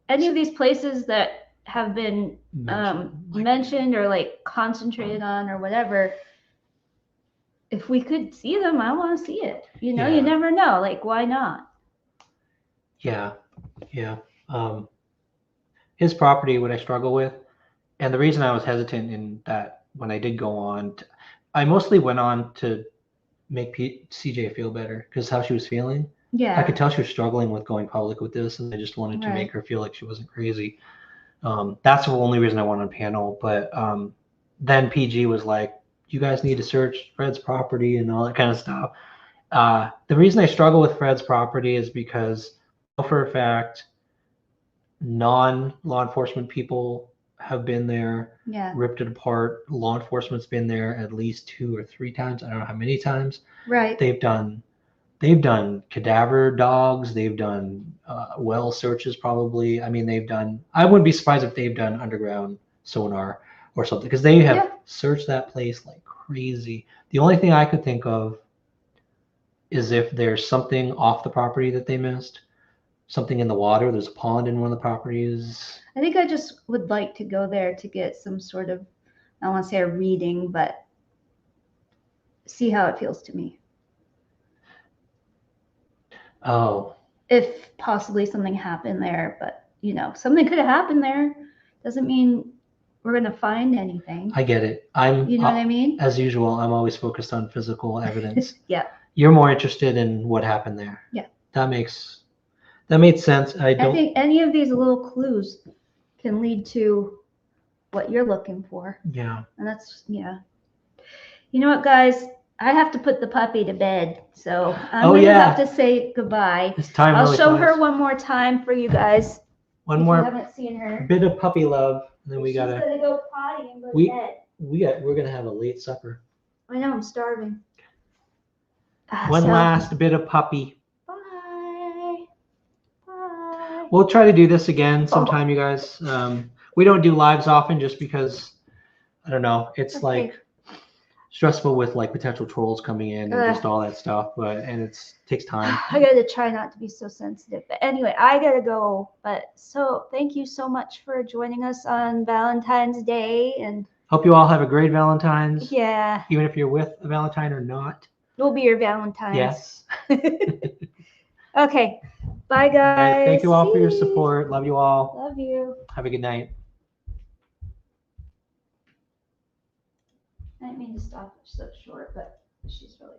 any of these places that have been mentioned or like concentrated on or whatever, if we could see them, I want to see it. You know, Yeah. you never know. Like, why not? Yeah. Yeah. His property, what I struggle with, and the reason I was hesitant in that when I did go on, I mostly went on to make CJ feel better because how she was feeling. Yeah. I could tell she was struggling with going public with this, and I just wanted to Right. make her feel like she wasn't crazy. That's the only reason I went on panel. But then PG was like, "You guys need to search Fred's property and all that kind of stuff." The reason I struggle with Fred's property is because, for a fact, non-law enforcement people have been there, Yeah. ripped it apart. Law enforcement's been there at least 2 or 3 times. I don't know how many times. Right. They've done cadaver dogs. They've done well searches probably. I mean, I wouldn't be surprised if they've done underground sonar or something because they have searched that place like crazy. The only thing I could think of is if there's something off the property that they missed, something in the water. There's a pond in one of the properties. I think I just would like to go there to get some sort of, I don't want to say a reading, but see how it feels to me. Oh. If possibly something happened there, but you know, something could have happened there. Doesn't mean we're gonna find anything. I get it. You know what I mean? As usual, I'm always focused on physical evidence. Yeah. You're more interested in what happened there. Yeah. That made sense. I think any of these little clues can lead to what you're looking for. Yeah. And that's, yeah. You know what, guys? I have to put the puppy to bed, so I'm gonna have to say goodbye. It's time. I'll really show flies. her one more time for you guys. One if more you haven't seen her. bit of puppy love, and then She's gonna go potty and go to bed. we're gonna have a late supper. I know, I'm starving. One last bit of puppy. Bye. Bye. We'll try to do this again sometime, you guys. We don't do lives often just because I don't know. It's like stressful with like potential trolls coming in and just all that stuff, and it takes time. I gotta try not to be so sensitive. But anyway, I gotta go. But so thank you so much for joining us on Valentine's Day, and hope you all have a great Valentine's. Yeah. Even if you're with a Valentine or not. We'll be your Valentines. Yes. Okay. Bye, guys. Thank you all for your support. Love you all. Love you. Have a good night. I didn't mean to stop so short, but she's really